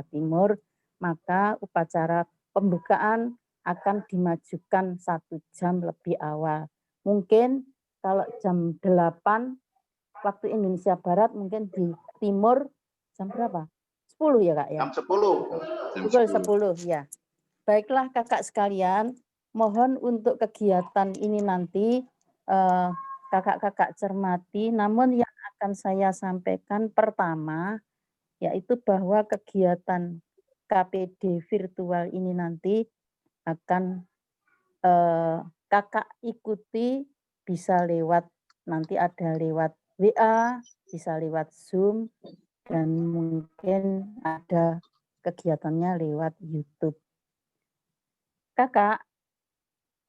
Timur, maka upacara pembukaan akan dimajukan 1 jam lebih awal. Mungkin kalau jam 8 waktu Indonesia Barat, mungkin di Timur jam berapa? 10 ya Kak ya? Jam 10. Pukul 10 ya. Baiklah kakak sekalian, mohon untuk kegiatan ini nanti kakak-kakak cermati, namun yang akan saya sampaikan pertama, yaitu bahwa kegiatan KPD virtual ini nanti akan kakak ikuti bisa lewat, nanti ada lewat WA, bisa lewat Zoom, dan mungkin ada kegiatannya lewat YouTube. Kakak,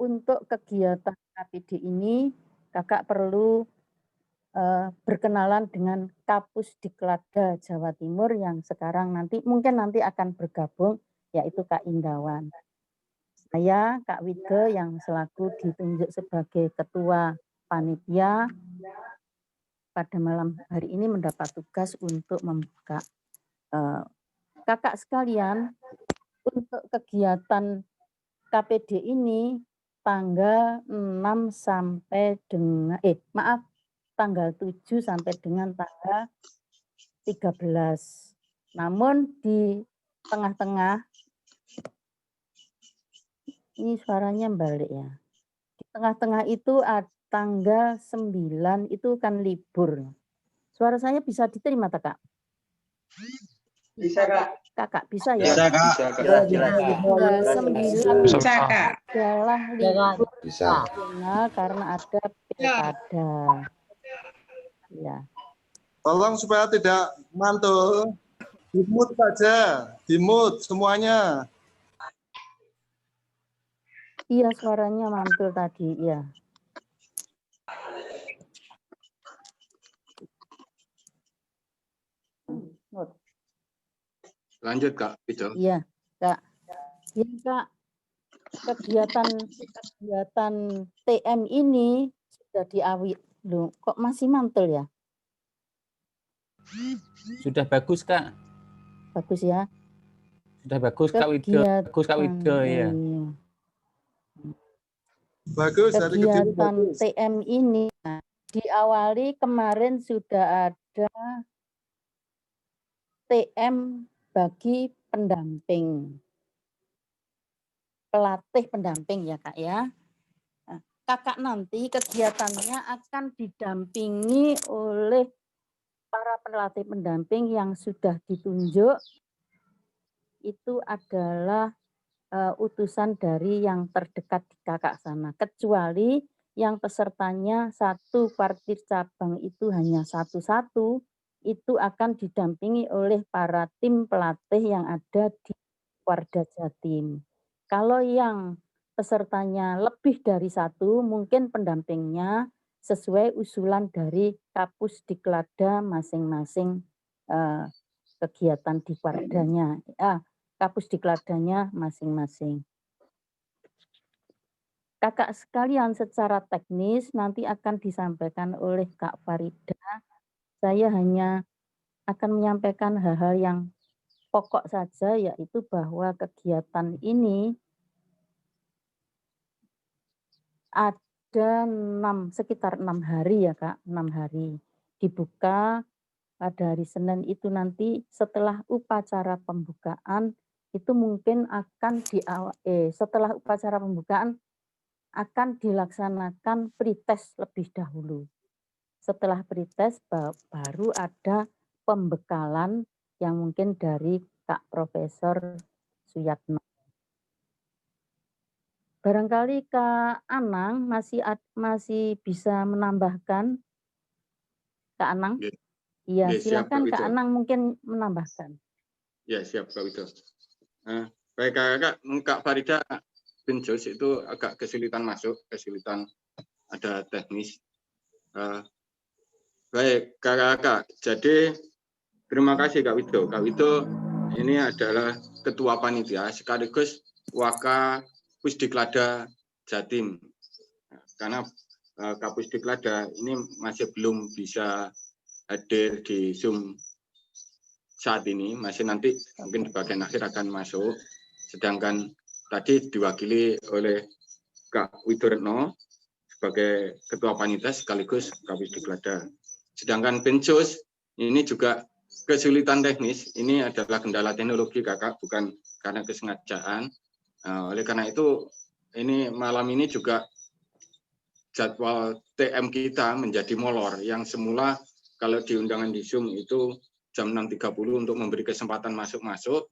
untuk kegiatan KPD ini, kakak perlu berkenalan dengan Kapus Diklada Jawa Timur yang sekarang mungkin nanti akan bergabung, yaitu Kak Indawan. Saya, Kak Wide, yang selaku ditunjuk sebagai Ketua Panitia, pada malam hari ini mendapat tugas untuk membuka. Kakak sekalian, untuk kegiatan KPD ini tanggal 6 sampai dengan tanggal 7 sampai dengan tanggal 13. Namun di tengah-tengah ini suaranya balik ya. Di tengah-tengah itu tanggal 9 itu kan libur. Suara saya bisa diterima tak, Kak? Bisa, Kak. Kakak bisa ya? Bisa, Kak. Tanggal 9 Bisa, Kak. adalah libur nasional karena ada pilkada. Ya. Tolong supaya tidak mantul. Di-mute saja. Di-mute semuanya. Iya, suaranya mantul tadi, ya. Lanjut, Kak. Itu. Iya, Kak. Ya, Kak. Kegiatan TM ini sudah diawali. Loh, kok masih mantul ya? Sudah bagus, Kak. Bagus ya? Sudah bagus, Kak Wide. Bagus, Kak Wide, ya. Bagus. Kegiatan TM ini diawali kemarin sudah ada TM bagi pendamping. Pelatih pendamping ya Kak ya. Kakak nanti kegiatannya akan didampingi oleh para pelatih pendamping yang sudah ditunjuk. Itu adalah utusan dari yang terdekat di kakak sana. Kecuali yang pesertanya satu partir cabang itu hanya satu-satu, itu akan didampingi oleh para tim pelatih yang ada di Warda Jatim. Kalau yang pesertanya lebih dari satu, mungkin pendampingnya sesuai usulan dari Kapus Diklada masing-masing kegiatan di Wardanya, Kapus Dikladanya masing-masing. Kakak sekalian, secara teknis nanti akan disampaikan oleh Kak Farida. Saya hanya akan menyampaikan hal-hal yang pokok saja, yaitu bahwa kegiatan ini ada sekitar 6 hari ya Kak, 6 hari. Dibuka pada hari Senin itu nanti setelah upacara pembukaan, itu mungkin akan setelah upacara pembukaan akan dilaksanakan pretest lebih dahulu. Setelah pretest baru ada pembekalan yang mungkin dari Kak Profesor Suyatno. Barangkali Kak Anang masih bisa menambahkan. Kak Anang? Iya, silakan Kak Anang mungkin menambahkan. Ya, siap Kak Wido. Baik Kak Farida bin Jos itu agak kesulitan kesulitan ada teknis. Baik Kakak, jadi terima kasih Kak Wido. Kak Wido ini adalah Ketua Panitia sekaligus Waka Pusdiklada Jatim. Karena Kapus Diklada ini masih belum bisa hadir di Zoom saat ini, masih nanti mungkin di bagian akhir akan masuk. Sedangkan tadi diwakili oleh Kak Widoretno sebagai Ketua Panitia sekaligus Kabid Diglada. Sedangkan Pensus ini juga kesulitan teknis, ini adalah kendala teknologi Kakak, bukan karena kesengajaan. Oleh karena itu, ini malam ini juga jadwal TM kita menjadi molor, yang semula kalau di undangan di Zoom itu jam 6.30 untuk memberi kesempatan masuk-masuk,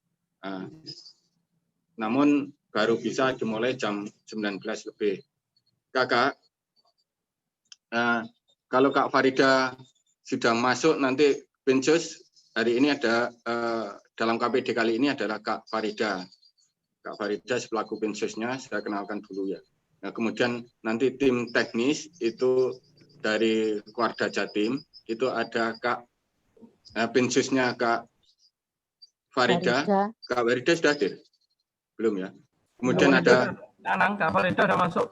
namun baru bisa dimulai jam 19 lebih. Kakak, kalau Kak Farida sudah masuk, nanti Pensus hari ini ada dalam KPD kali ini adalah Kak Farida. Kak Farida selaku Pensusnya, saya kenalkan dulu ya. Nah, kemudian nanti tim teknis itu dari Kuarda Jatim, itu ada Kak Pensusnya Kak Farida. Kak Farida sudah hadir? Belum ya? Kemudian ada Kak Farida sudah masuk.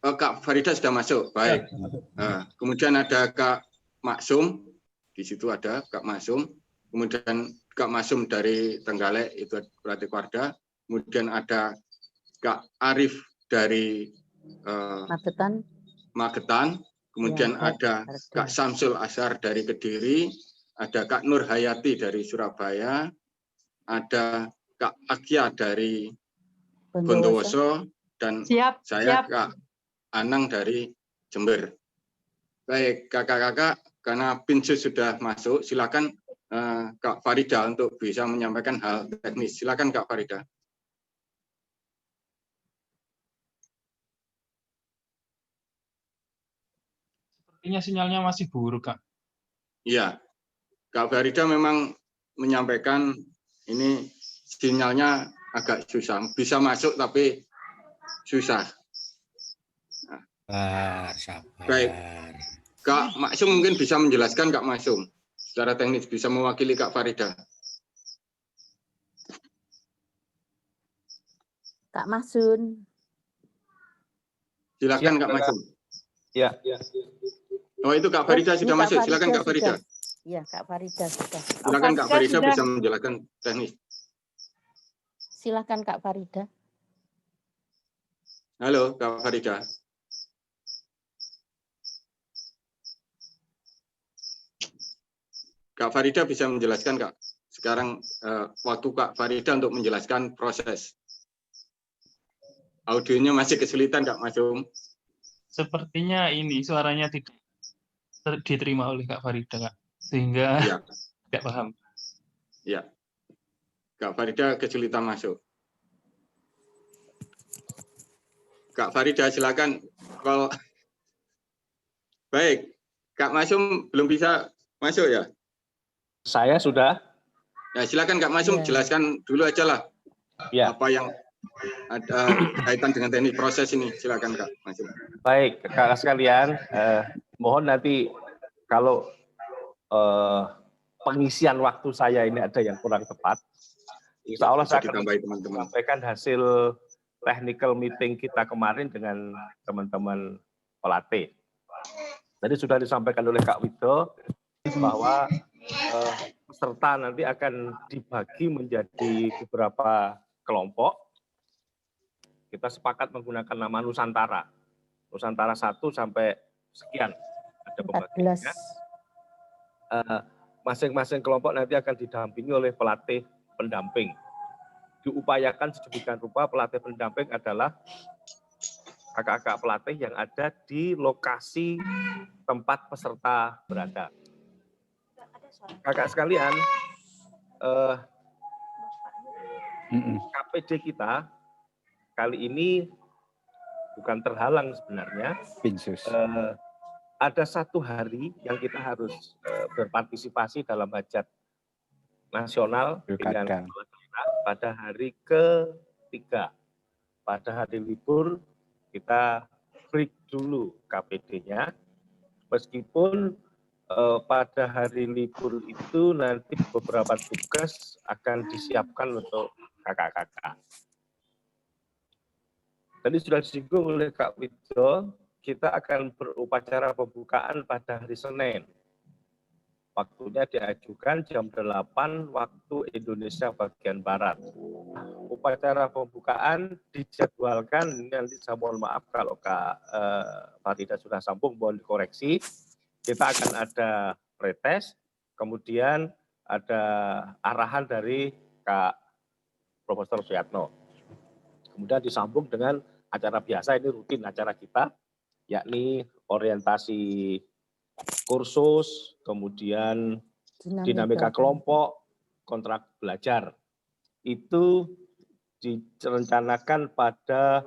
Kak Farida sudah masuk, baik. Kemudian ada Kak Maksum, di situ ada Kak Maksum. Kemudian Kak Maksum dari Trenggalek, itu pelatih Kuarda. Kemudian ada Kak Arif dari Magetan. Kemudian ya, ada Kak Samsul Azhar dari Kediri, ada Kak Nur Hayati dari Surabaya, ada Kak Akia dari Bondowoso, dan saya Kak Anang dari Jember. Baik, kakak-kakak, karena Pensus sudah masuk, silakan Kak Farida untuk bisa menyampaikan hal teknis. Silakan Kak Farida. Sepertinya sinyalnya masih buruk, Kak. Iya, Kak Farida memang menyampaikan ini sinyalnya agak susah. Bisa masuk tapi susah. Sabar. Baik, Kak Maksum mungkin bisa menjelaskan, Kak Maksum, secara teknis bisa mewakili Kak Farida. Kak Masun. Silakan Kak Maksum. Ya. Oh, itu Kak Farida sudah masuk. Silakan Kak Farida. Iya, Kak Farida sudah. Silakan Kak Farida bisa menjelaskan teknis. Silakan Kak Farida. Halo Kak Farida. Kak Farida bisa menjelaskan, Kak. Sekarang waktu Kak Farida untuk menjelaskan proses. Audionya masih kesulitan, Kak Maksum. Sepertinya ini suaranya tidak diterima oleh Kak Farida, Kak. Sehingga ya, tidak paham. Ya, Kak Farida kesulitan masuk. Kak Farida silakan. Kalau baik, Kak Maksum belum bisa masuk ya? Saya sudah. Ya, silakan Kak Maksum jelaskan dulu aja lah. Ya. Apa yang ada kaitan dengan teknik proses ini, silakan Kak Maksum. Baik, kakak sekalian, mohon nanti kalau pengisian waktu saya ini ada yang kurang tepat, insya Allah saya akan menyampaikan hasil technical meeting kita kemarin dengan teman-teman pelatih. Tadi sudah disampaikan oleh Kak Wido bahwa peserta nanti akan dibagi menjadi beberapa kelompok. Kita sepakat menggunakan nama Nusantara. Nusantara 1 sampai sekian ada pembagiannya. Masing-masing kelompok nanti akan didampingi oleh pelatih pendamping. Diupayakan sedemikian rupa pelatih pendamping adalah kakak-kakak pelatih yang ada di lokasi tempat peserta berada. Kakak sekalian, KPD kita kali ini bukan terhalang sebenarnya. Ada satu hari yang kita harus berpartisipasi dalam hajat nasional pilihan pada hari ke-3. Pada hari libur kita break dulu KPD-nya, meskipun pada hari libur itu nanti beberapa tugas akan disiapkan untuk kakak-kakak. Tadi sudah disinggung oleh Kak Wido, kita akan berupacara pembukaan pada hari Senin. Waktunya diajukan jam 8 waktu Indonesia bagian Barat. Upacara pembukaan dijadwalkan, nanti saya mohon maaf kalau Kak Farida sudah sambung, mohon dikoreksi. Kita akan ada pretest, kemudian ada arahan dari Kak Profesor Suyatno. Kemudian disambung dengan acara biasa, ini rutin acara kita, yakni orientasi kursus, kemudian dinamika kelompok, kontrak belajar. Itu direncanakan pada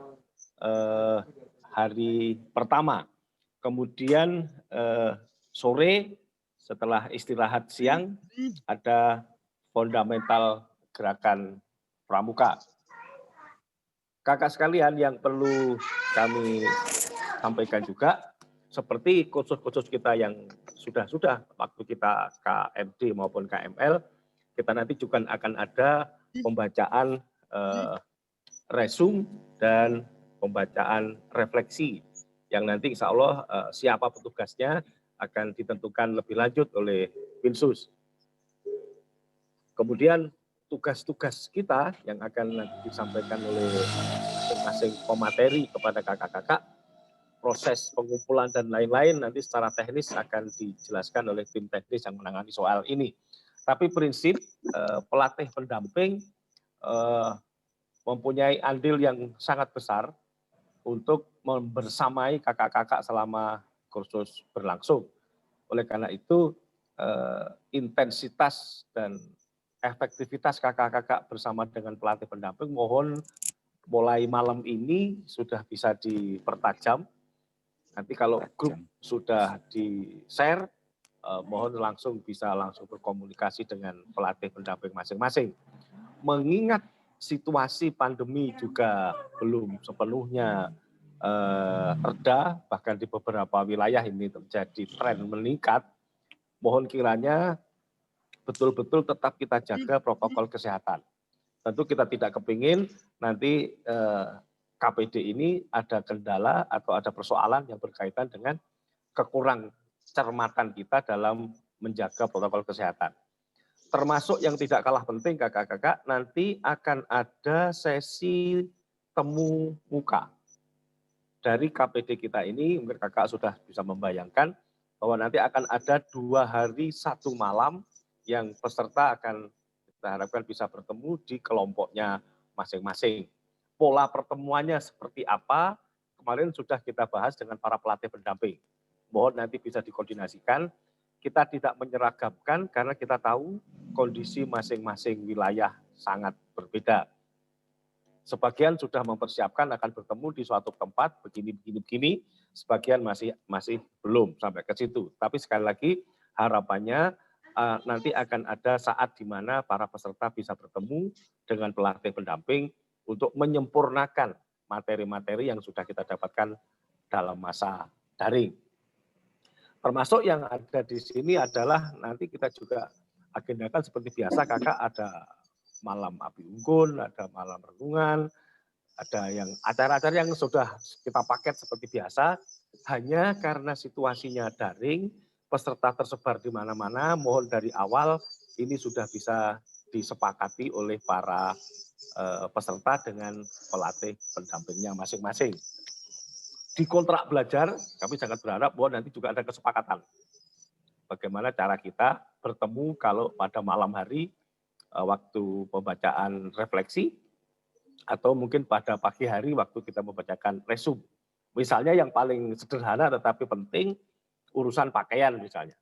hari pertama. Kemudian sore setelah istirahat siang ada fundamental gerakan pramuka. Kakak sekalian, yang perlu kami sampaikan juga, seperti kursus-kursus kita yang sudah waktu kita KMD maupun KML, kita nanti juga akan ada pembacaan resum dan pembacaan refleksi yang nanti insya Allah siapa petugasnya akan ditentukan lebih lanjut oleh Binsus. Kemudian tugas-tugas kita yang akan nanti disampaikan oleh masing-masing pemateri kepada kakak-kakak, proses pengumpulan dan lain-lain nanti secara teknis akan dijelaskan oleh tim teknis yang menangani soal ini. Tapi prinsip pelatih pendamping mempunyai andil yang sangat besar untuk membersamai kakak-kakak selama kursus berlangsung. Oleh karena itu intensitas dan efektivitas kakak-kakak bersama dengan pelatih pendamping mohon mulai malam ini sudah bisa dipertajam. Nanti kalau grup sudah di-share, mohon bisa langsung berkomunikasi dengan pelatih pendamping masing-masing. Mengingat situasi pandemi juga belum sepenuhnya reda, bahkan di beberapa wilayah ini terjadi tren meningkat, mohon kiranya betul-betul tetap kita jaga protokol kesehatan. Tentu kita tidak kepingin nanti KPD ini ada kendala atau ada persoalan yang berkaitan dengan kekurang cermatan kita dalam menjaga protokol kesehatan. Termasuk yang tidak kalah penting kakak-kakak, nanti akan ada sesi temu muka. Dari KPD kita ini, mungkin kakak sudah bisa membayangkan bahwa nanti akan ada 2 hari 1 malam yang peserta akan kita harapkan bisa bertemu di kelompoknya masing-masing. Pola pertemuannya seperti apa, kemarin sudah kita bahas dengan para pelatih pendamping. Mohon nanti bisa dikoordinasikan, kita tidak menyeragamkan karena kita tahu kondisi masing-masing wilayah sangat berbeda. Sebagian sudah mempersiapkan akan bertemu di suatu tempat, begini, sebagian masih belum sampai ke situ. Tapi sekali lagi harapannya nanti akan ada saat di mana para peserta bisa bertemu dengan pelatih pendamping untuk menyempurnakan materi-materi yang sudah kita dapatkan dalam masa daring. Termasuk yang ada di sini adalah nanti kita juga agendakan seperti biasa kakak, ada malam api unggun, ada malam renungan, ada yang acara-acara yang sudah kita paket seperti biasa, hanya karena situasinya daring, peserta tersebar di mana-mana, mohon dari awal ini sudah bisa disepakati oleh para peserta dengan pelatih pendampingnya masing-masing. Di kontrak belajar, kami sangat berharap bahwa nanti juga ada kesepakatan. Bagaimana cara kita bertemu kalau pada malam hari, waktu pembacaan refleksi, atau mungkin pada pagi hari waktu kita membacakan resum. Misalnya yang paling sederhana tetapi penting, urusan pakaian misalnya.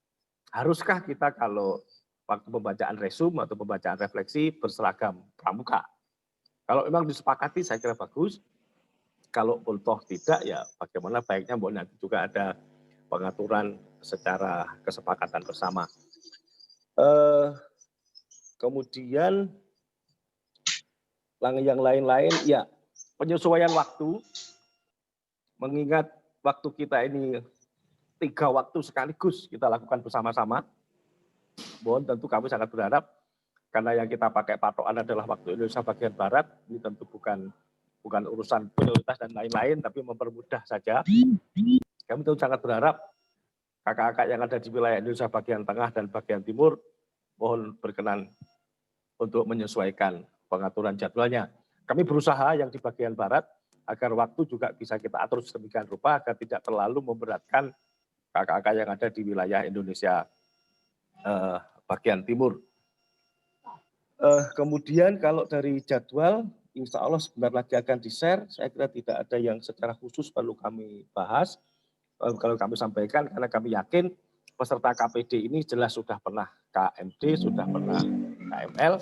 Haruskah kita kalau waktu pembacaan resum atau pembacaan refleksi berseragam pramuka? Kalau memang disepakati saya kira bagus. Kalau pun toh tidak, ya bagaimana baiknya bahwa nanti juga ada pengaturan secara kesepakatan bersama. Kemudian yang lain-lain, ya penyesuaian waktu, mengingat waktu kita ini 3 waktu sekaligus kita lakukan bersama-sama. Mohon tentu kami sangat berharap, karena yang kita pakai patokan adalah waktu Indonesia bagian Barat, ini tentu bukan urusan prioritas dan lain-lain, tapi mempermudah saja. Kami tentu sangat berharap kakak-kakak yang ada di wilayah Indonesia bagian tengah dan bagian timur, mohon berkenan untuk menyesuaikan pengaturan jadwalnya. Kami berusaha yang di bagian barat agar waktu juga bisa kita atur sedemikian rupa agar tidak terlalu memberatkan kakak-kakak yang ada di wilayah Indonesia bagian timur. Kemudian kalau dari jadwal, insya Allah sebentar lagi akan di-share. Saya kira tidak ada yang secara khusus perlu kami bahas. Kalau kami sampaikan, karena kami yakin peserta KPD ini jelas sudah pernah KMD, sudah pernah KML.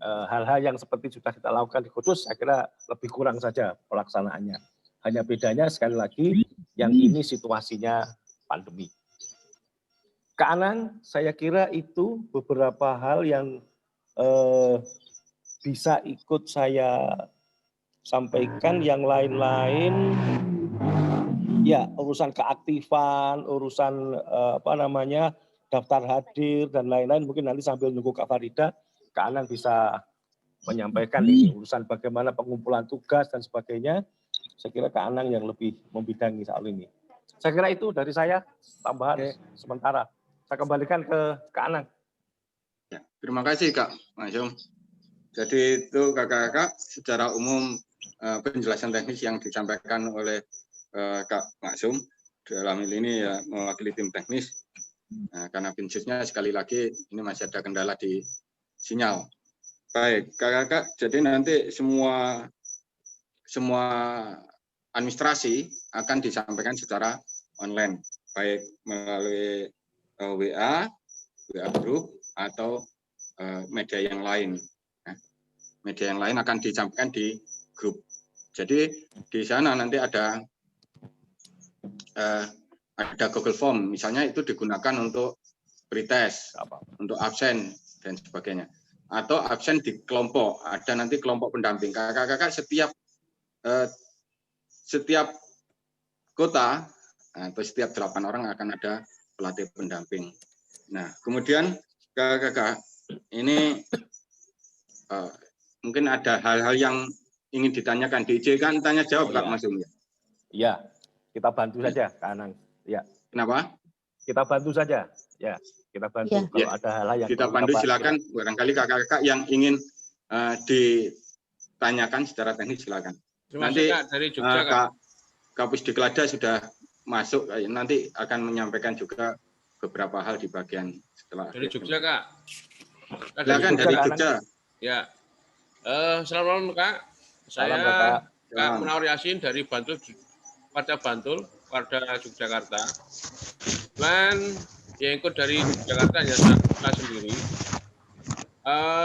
Hal-hal yang seperti sudah kita lakukan di Kudus, saya kira lebih kurang saja pelaksanaannya. Hanya bedanya sekali lagi, yang ini situasinya pandemi. Kak Anang, saya kira itu beberapa hal yang bisa ikut saya sampaikan. Yang lain-lain, ya urusan keaktifan, urusan daftar hadir dan lain-lain, mungkin nanti sambil nunggu Kak Farida, Kak Anang bisa menyampaikan ini urusan bagaimana pengumpulan tugas dan sebagainya. Saya kira Kak Anang yang lebih membidangi soal ini. Saya kira itu dari saya, tambahan sementara. Saya kembalikan ke Kak Anang. Ya, terima kasih Kak Masyum. Jadi itu kakak-kakak secara umum penjelasan teknis yang disampaikan oleh Kak Maksum dalam hal ini ya mewakili tim teknis. Nah, karena pinjusnya sekali lagi ini masih ada kendala di sinyal. Baik, kakak-kakak, jadi nanti semua administrasi akan disampaikan secara online, baik melalui WA group atau media yang lain. Nah, media yang lain akan disampaikan di grup. Jadi di sana nanti ada Google Form, misalnya itu digunakan untuk pretest, untuk absen dan sebagainya. Atau absen di kelompok, ada nanti kelompok pendamping. Kakak-kakak setiap kota atau setiap 8 orang akan ada pelatih pendamping. Nah, kemudian kakak-kakak ini mungkin ada hal-hal yang ingin ditanyakan. DJ kan tanya jawab Kak Mas Umi. Iya, kita bantu saja Kak Anang. Ya. Kenapa? Kita bantu saja. Ya, kita bantu. Ya. Kalau ada hal-hal yang kita bantu, silakan. Ya. Barangkali kakak-kakak yang ingin ditanyakan secara teknis silakan. Nanti Kak, dari Jogja, Kak Pusdiklada sudah masuk, nanti akan menyampaikan juga beberapa hal di bagian setelah. Dari Jogja Kak. Silakan dari Jogja. Ya. Selamat malam Kak. Saya Kak Munawar Yasin dari Bantul, Warga Bantul, Warga Yogyakarta. Dan yang ikut dari Jakarta hanya saya sendiri.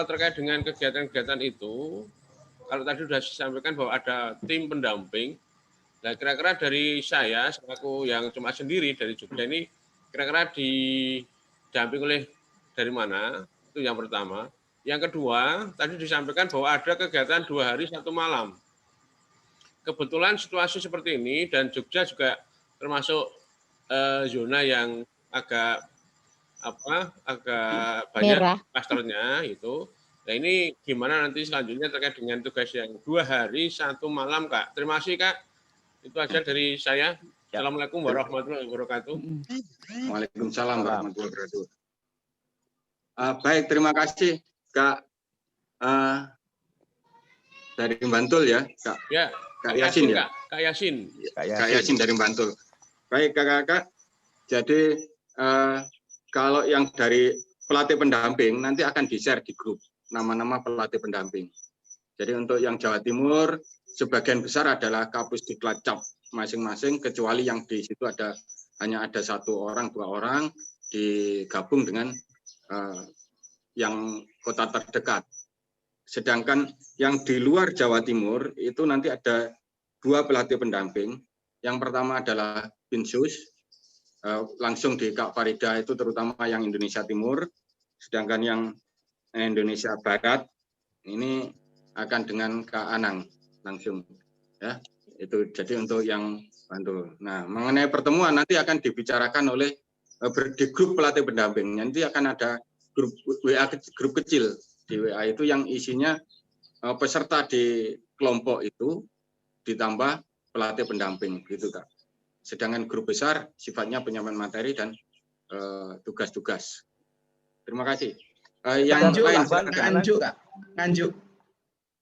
Terkait dengan kegiatan-kegiatan itu, kalau tadi sudah disampaikan bahwa ada tim pendamping. Nah, kira-kira dari saya selaku yang cuma sendiri dari Jogja ini, kira-kira didamping oleh dari mana? Itu yang pertama. Yang kedua, tadi disampaikan bahwa ada kegiatan 2 hari 1 malam. Kebetulan situasi seperti ini dan Jogja juga termasuk zona yang agak banyak klasternya itu. Nah, ini gimana nanti selanjutnya terkait dengan tugas yang 2 hari 1 malam, Kak. Terima kasih, Kak. Itu aja dari saya. Assalamualaikum warahmatullahi wabarakatuh. Waalaikumsalam warahmatullahi wabarakatuh. Baik, terima kasih Kak dari Bantul ya, Kak. Ya, Kak Yasin ya. Kak Yasin. Kak Yasin dari Bantul. Baik, kakak-kakak. Jadi kalau yang dari pelatih pendamping nanti akan di-share di grup nama-nama pelatih pendamping. Jadi untuk yang Jawa Timur sebagian besar adalah Kapusdiklat Cap masing-masing, kecuali yang di situ hanya ada 1 orang 2 orang digabung dengan yang kota terdekat. Sedangkan yang di luar Jawa Timur itu nanti ada 2 pelatih pendamping. Yang pertama adalah Binsus, langsung di Kak Farida itu terutama yang Indonesia Timur, sedangkan yang Indonesia Barat ini akan dengan Kak Anang langsung. Ya, itu jadi untuk yang Bantul. Nah, mengenai pertemuan nanti akan dibicarakan oleh di grup pelatih pendamping. Nanti akan ada grup WA, grup kecil di WA itu yang isinya peserta di kelompok itu ditambah pelatih pendamping gitu Kak. Sedangkan grup besar sifatnya penyampaian materi dan tugas-tugas. Terima kasih. Yang lain Nganjuk, Kak. Nganjuk.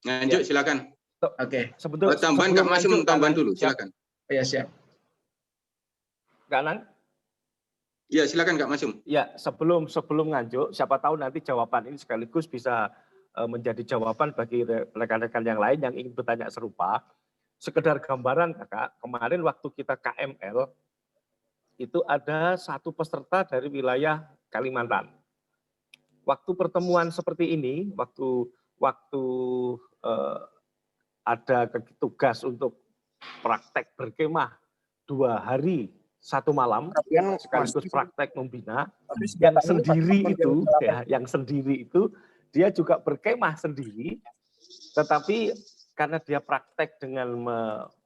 Nganjuk, silakan. Oke. Tambahan Kak Masum, tambahan dulu, silakan. Ya, siap. Kak Anang? Ya, silakan Kak Masum. Ya, sebelum nganjuk, siapa tahu nanti jawaban ini sekaligus bisa menjadi jawaban bagi rekan-rekan yang lain yang ingin bertanya serupa. Sekedar gambaran, Kakak, kemarin waktu kita KML, itu ada satu peserta dari wilayah Kalimantan. Waktu pertemuan seperti ini, waktu ada tugas untuk praktek berkemah 2 hari 1 malam, sekaligus praktek membina, yang sendiri itu dia juga berkemah sendiri, tetapi karena dia praktek dengan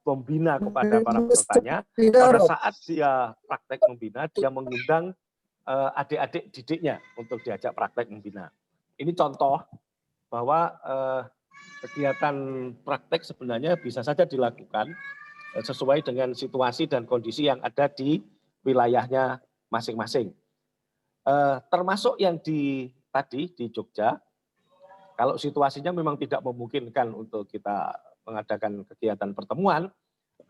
membina kepada para pesertanya, pada saat dia praktek membina, dia mengundang adik-adik didiknya untuk diajak praktek membina. Ini contoh bahwa kegiatan praktek sebenarnya bisa saja dilakukan sesuai dengan situasi dan kondisi yang ada di wilayahnya masing-masing. Termasuk yang tadi di Jogja, kalau situasinya memang tidak memungkinkan untuk kita mengadakan kegiatan pertemuan,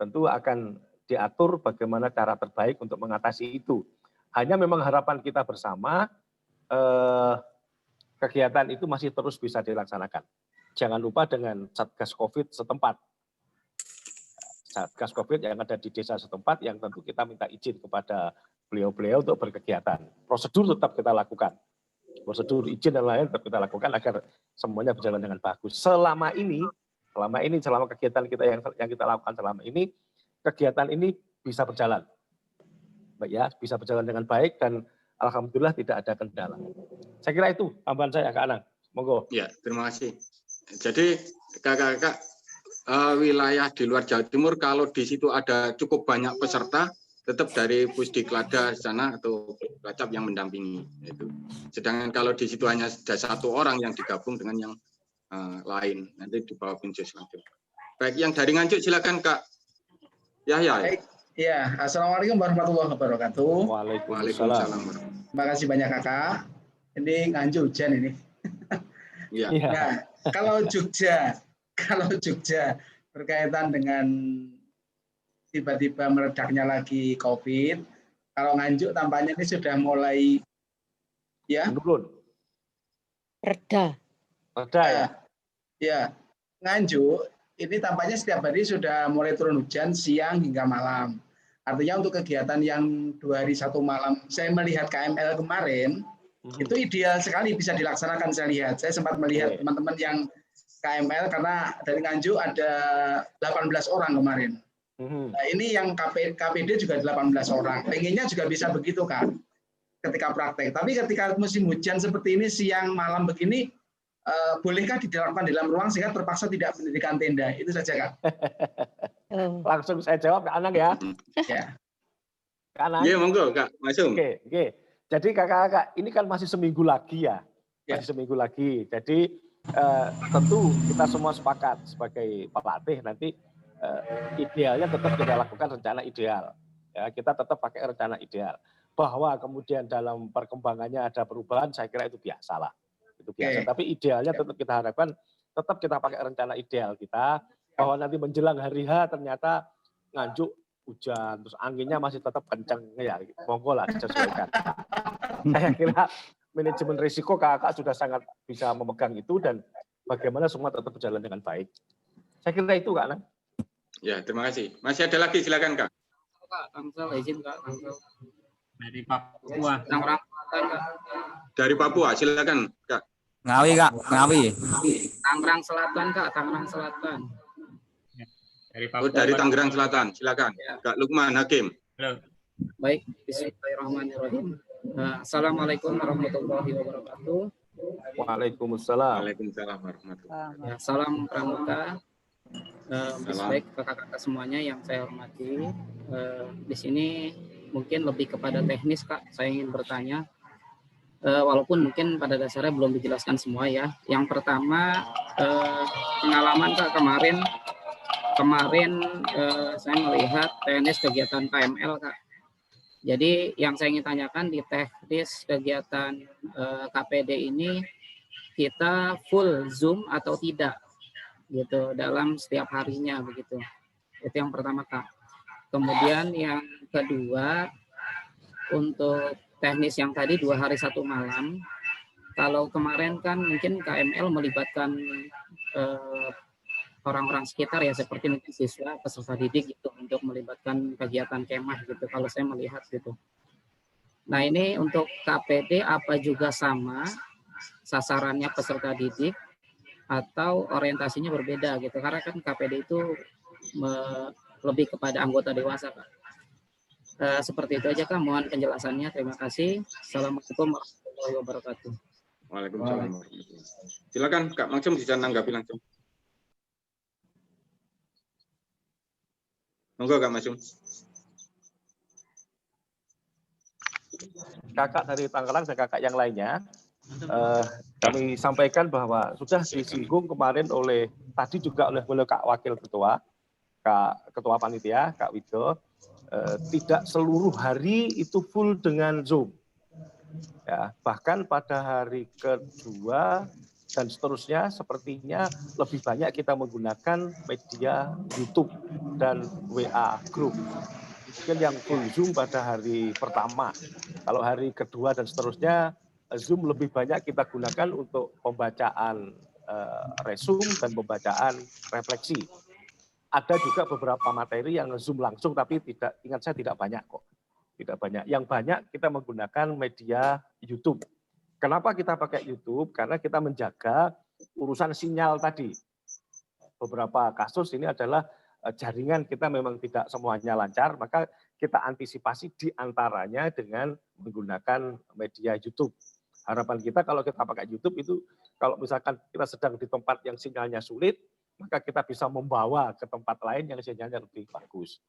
tentu akan diatur bagaimana cara terbaik untuk mengatasi itu. Hanya memang harapan kita bersama, kegiatan itu masih terus bisa dilaksanakan. Jangan lupa dengan Satgas COVID setempat. Satgas COVID yang ada di desa setempat yang tentu kita minta izin kepada beliau-beliau untuk berkegiatan. Prosedur tetap kita lakukan. Prosedur izin dan lain tetap kita lakukan agar semuanya berjalan dengan bagus. Selama kegiatan kita yang kita lakukan selama ini, kegiatan ini bisa berjalan. Ya, bisa berjalan dengan baik dan alhamdulillah tidak ada kendala. Saya kira itu tambahan saya, Kak Anang. Monggo. Ya, terima kasih. Jadi kakak-kakak wilayah di luar Jawa Timur, kalau di situ ada cukup banyak peserta, tetap dari Pusdiklada sana atau Lacap yang mendampingi. Itu. Sedangkan kalau di situ hanya ada 1 orang yang digabung dengan yang lain, nanti di bawah Pinjus langsung. Baik, yang dari Nganjuk silakan Kak Yahya. Baik. Ya, Assalamualaikum warahmatullahi wabarakatuh. Waalaikumsalam. Terima kasih banyak Kakak. Ini Nganjuk hujan ini. Ya. Nah, kalau Jogja berkaitan dengan tiba-tiba meledaknya lagi COVID, kalau Nganjuk tampaknya ini sudah mulai menurun. Reda ya. Ya, Nganjuk ini tampaknya setiap hari sudah mulai turun hujan siang hingga malam. Artinya untuk kegiatan yang 2 hari 1 malam, saya melihat KML kemarin, itu ideal sekali bisa dilaksanakan saya lihat. Saya sempat melihat teman-teman yang KML karena dari Nganjuk ada 18 orang kemarin. Nah, ini yang KPD juga 18 orang. Pengennya juga bisa begitu Kak, ketika praktek. Tapi ketika musim hujan seperti ini, siang malam begini, bolehkah dilakukan dalam ruang sehingga terpaksa tidak mendirikan tenda? Itu saja Kak. Langsung saya jawab Kak Anang ya. Ya. Kak Anang. Iya, monggo Kak Masum. Oke. Jadi kakak-kakak ini kan masih seminggu lagi ya. Masih seminggu lagi. Jadi tentu kita semua sepakat sebagai pelatih nanti idealnya tetap kita lakukan rencana ideal. Ya, kita tetap pakai rencana ideal. Bahwa kemudian dalam perkembangannya ada perubahan, saya kira itu biasa lah. Itu biasa. Tapi idealnya tetap kita harapkan, tetap kita pakai rencana ideal kita. Bahwa nanti menjelang hari H ternyata Nganjuk hujan, terus anginnya masih tetap kencang, ya monggo lah disesuaikan. Saya kira manajemen risiko kakak sudah sangat bisa memegang itu dan bagaimana semua tetap berjalan dengan baik. Saya kira itu Kak Anang. Ya, terima kasih. Masih ada lagi, silakan Kak. Kak, Tangsel izin Kak, Tangsel. Dari Papua. Tangerang Selatan Kak. Dari Papua, silakan Kak. Ngawi Kak, Ngawi. Tangerang Selatan Kak, Tangerang Selatan. Dari Papua. Dari Tangerang Selatan, silakan. Ya. Kak Lukman Hakim. Halo. Baik, bismillahirrahmanirrahim. Assalamualaikum warahmatullahi wabarakatuh. Waalaikumsalam. Waalaikumsalam warahmatullahi wabarakatuh. Ya, salam pramuka. Baik kakak-kakak semuanya yang saya hormati. Di sini mungkin lebih kepada teknis Kak. Saya ingin bertanya. Walaupun mungkin pada dasarnya belum dijelaskan semua ya. Yang pertama pengalaman Kak kemarin saya melihat TNS kegiatan KML Kak. Jadi yang saya ingin tanyakan di teknis kegiatan KPD ini kita full Zoom atau tidak gitu dalam setiap harinya begitu. Itu yang pertama Kak. Kemudian yang kedua untuk teknis yang tadi 2 hari 1 malam. Kalau kemarin kan mungkin KML melibatkan orang-orang sekitar ya seperti mungkin siswa, peserta didik gitu untuk melibatkan kegiatan kemah gitu kalau saya melihat gitu. Nah ini untuk KPD apa juga sama sasarannya peserta didik atau orientasinya berbeda gitu karena kan KPD itu lebih kepada anggota dewasa Kak. Seperti itu aja Kak, mohon penjelasannya. Terima kasih. Assalamualaikum warahmatullahi wabarakatuh. Waalaikumsalam warahmatullahi wabarakatuh. Silakan Kak Maksum bisa menanggapi langsung. Monggo Kak Maksum. Kakak dari Tangerang dan kakak yang lainnya, kami sampaikan bahwa sudah disinggung kemarin tadi juga oleh Kak Wakil Ketua, Kak Ketua Panitia, Kak Wido, tidak seluruh hari itu full dengan Zoom. Ya, bahkan pada hari kedua dan seterusnya sepertinya lebih banyak kita menggunakan media YouTube dan WA Group. Mungkin yang full Zoom pada hari pertama. Kalau hari kedua dan seterusnya, Zoom lebih banyak kita gunakan untuk pembacaan resum dan pembacaan refleksi. Ada juga beberapa materi yang Zoom langsung, tapi ingat saya tidak banyak kok. Tidak banyak. Yang banyak kita menggunakan media YouTube. Kenapa kita pakai YouTube? Karena kita menjaga urusan sinyal tadi. Beberapa kasus ini adalah jaringan kita memang tidak semuanya lancar, maka kita antisipasi diantaranya dengan menggunakan media YouTube. Harapan kita kalau kita pakai YouTube itu, kalau misalkan kita sedang di tempat yang sinyalnya sulit, maka kita bisa membawa ke tempat lain yang sinyalnya lebih bagus.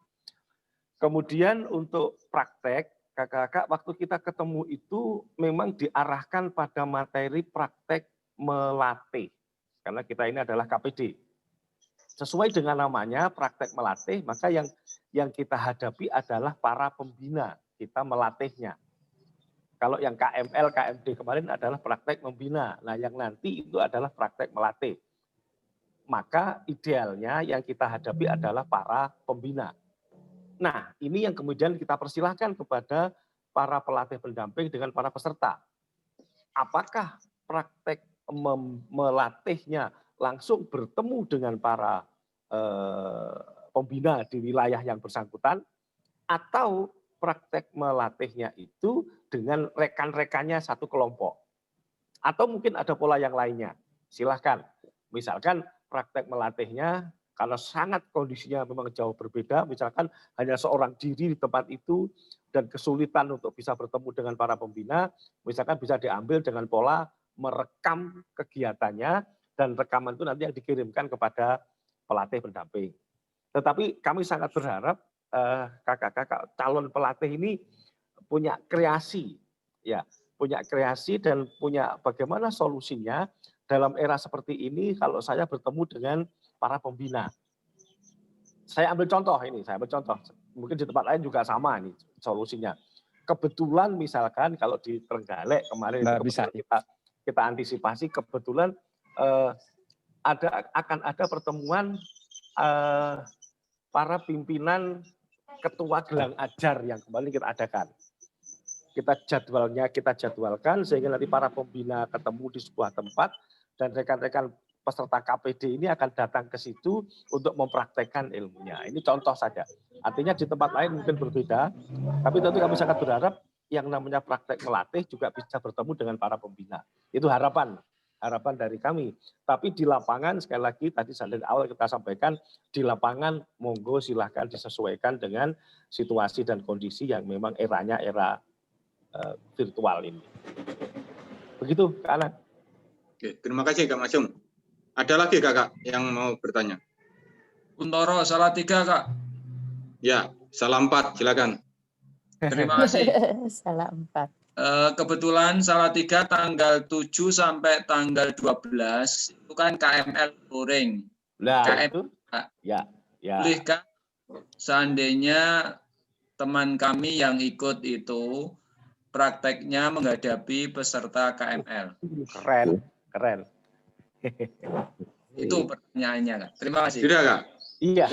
Kemudian untuk praktek, kakak-kakak waktu kita ketemu itu memang diarahkan pada materi praktek melatih. Karena kita ini adalah KPD. Sesuai dengan namanya, praktek melatih, maka yang kita hadapi adalah para pembina. Kita melatihnya. Kalau yang KML, KMD kemarin adalah praktek membina. Nah yang nanti itu adalah praktek melatih. Maka idealnya yang kita hadapi adalah para pembina. Nah, ini yang kemudian kita persilahkan kepada para pelatih pendamping dengan para peserta. Apakah praktek melatihnya langsung bertemu dengan para pembina di wilayah yang bersangkutan, atau praktek melatihnya itu dengan rekan-rekannya satu kelompok. Atau mungkin ada pola yang lainnya. Silahkan. Misalkan praktek melatihnya kalau sangat kondisinya memang jauh berbeda, misalkan hanya seorang diri di tempat itu dan kesulitan untuk bisa bertemu dengan para pembina, misalkan bisa diambil dengan pola merekam kegiatannya dan rekaman itu nanti yang dikirimkan kepada pelatih pendamping. Tetapi kami sangat berharap kakak-kakak calon pelatih ini punya kreasi, ya, punya kreasi dan punya bagaimana solusinya dalam era seperti ini kalau saya bertemu dengan para pembina. Saya ambil contoh ini, mungkin di tempat lain juga sama ini solusinya. Kebetulan misalkan kalau di Trenggalek kemarin kita antisipasi kebetulan akan ada pertemuan para pimpinan ketua gelang ajar yang kembali kita adakan. Kita jadwalkan sehingga nanti para pembina ketemu di sebuah tempat dan rekan-rekan peserta KPD ini akan datang ke situ untuk mempraktekkan ilmunya. Ini contoh saja. Artinya di tempat lain mungkin berbeda, tapi tentu kami sangat berharap yang namanya praktek melatih juga bisa bertemu dengan para pembina. Itu harapan dari kami. Tapi di lapangan, sekali lagi tadi dari awal kita sampaikan, di lapangan monggo silahkan disesuaikan dengan situasi dan kondisi yang memang eranya era virtual ini. Begitu, Kak Anan. Oke, terima kasih Kak Masum. Ada lagi kakak yang mau bertanya? Kuntoro, salah 3 Kak. Ya, salah 4, silakan. Terima kasih. Salah 4. Kebetulan salah 3 tanggal 7 sampai tanggal 12 itu kan KML luring. Nah, KML, ya. bolehkah seandainya teman kami yang ikut itu prakteknya menghadapi peserta KML. Keren, keren. Itu pertanyaannya, Kak. Terima kasih. Sudah, Kak? Iya.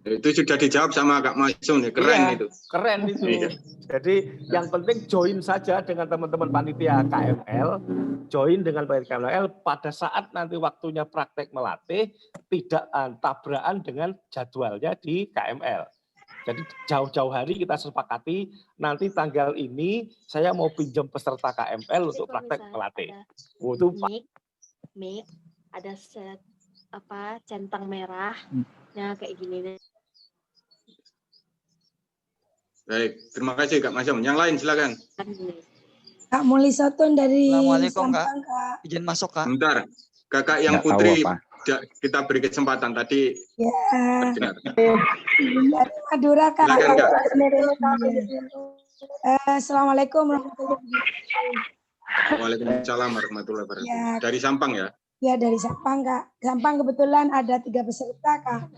Itu sudah dijawab sama Kak Masum nih, keren Iya, itu. Keren itu. Iya. Jadi yang penting join saja dengan teman-teman panitia KML, join dengan panitia KML pada saat nanti waktunya praktek melatih, tidak tabrakan dengan jadwalnya di KML. Jadi jauh-jauh hari kita sepakati, nanti tanggal ini saya mau pinjam peserta KML untuk praktek melatih. Itu Mik, ada set centang merah, nah kayak gini nih. Baik, terima kasih Kak Masum. Yang lain silakan. Kak Muli Sotun dari Assalamualaikum, Sampang, Kak. Izin masuk, Kak. Bentar, Kakak yang Nggak Putri tahu kita beri kesempatan tadi. Ya. Benar. Dari Madura, Kak. Silakan, Kak. Assalamualaikum warahmatullahi wabarakatuh. Waalaikumsalam warahmatullahi wabarakatuh. Ya. Dari Sampang ya? Ya, dari Sampang, Kak. Sampang kebetulan ada 3 peserta, Kak.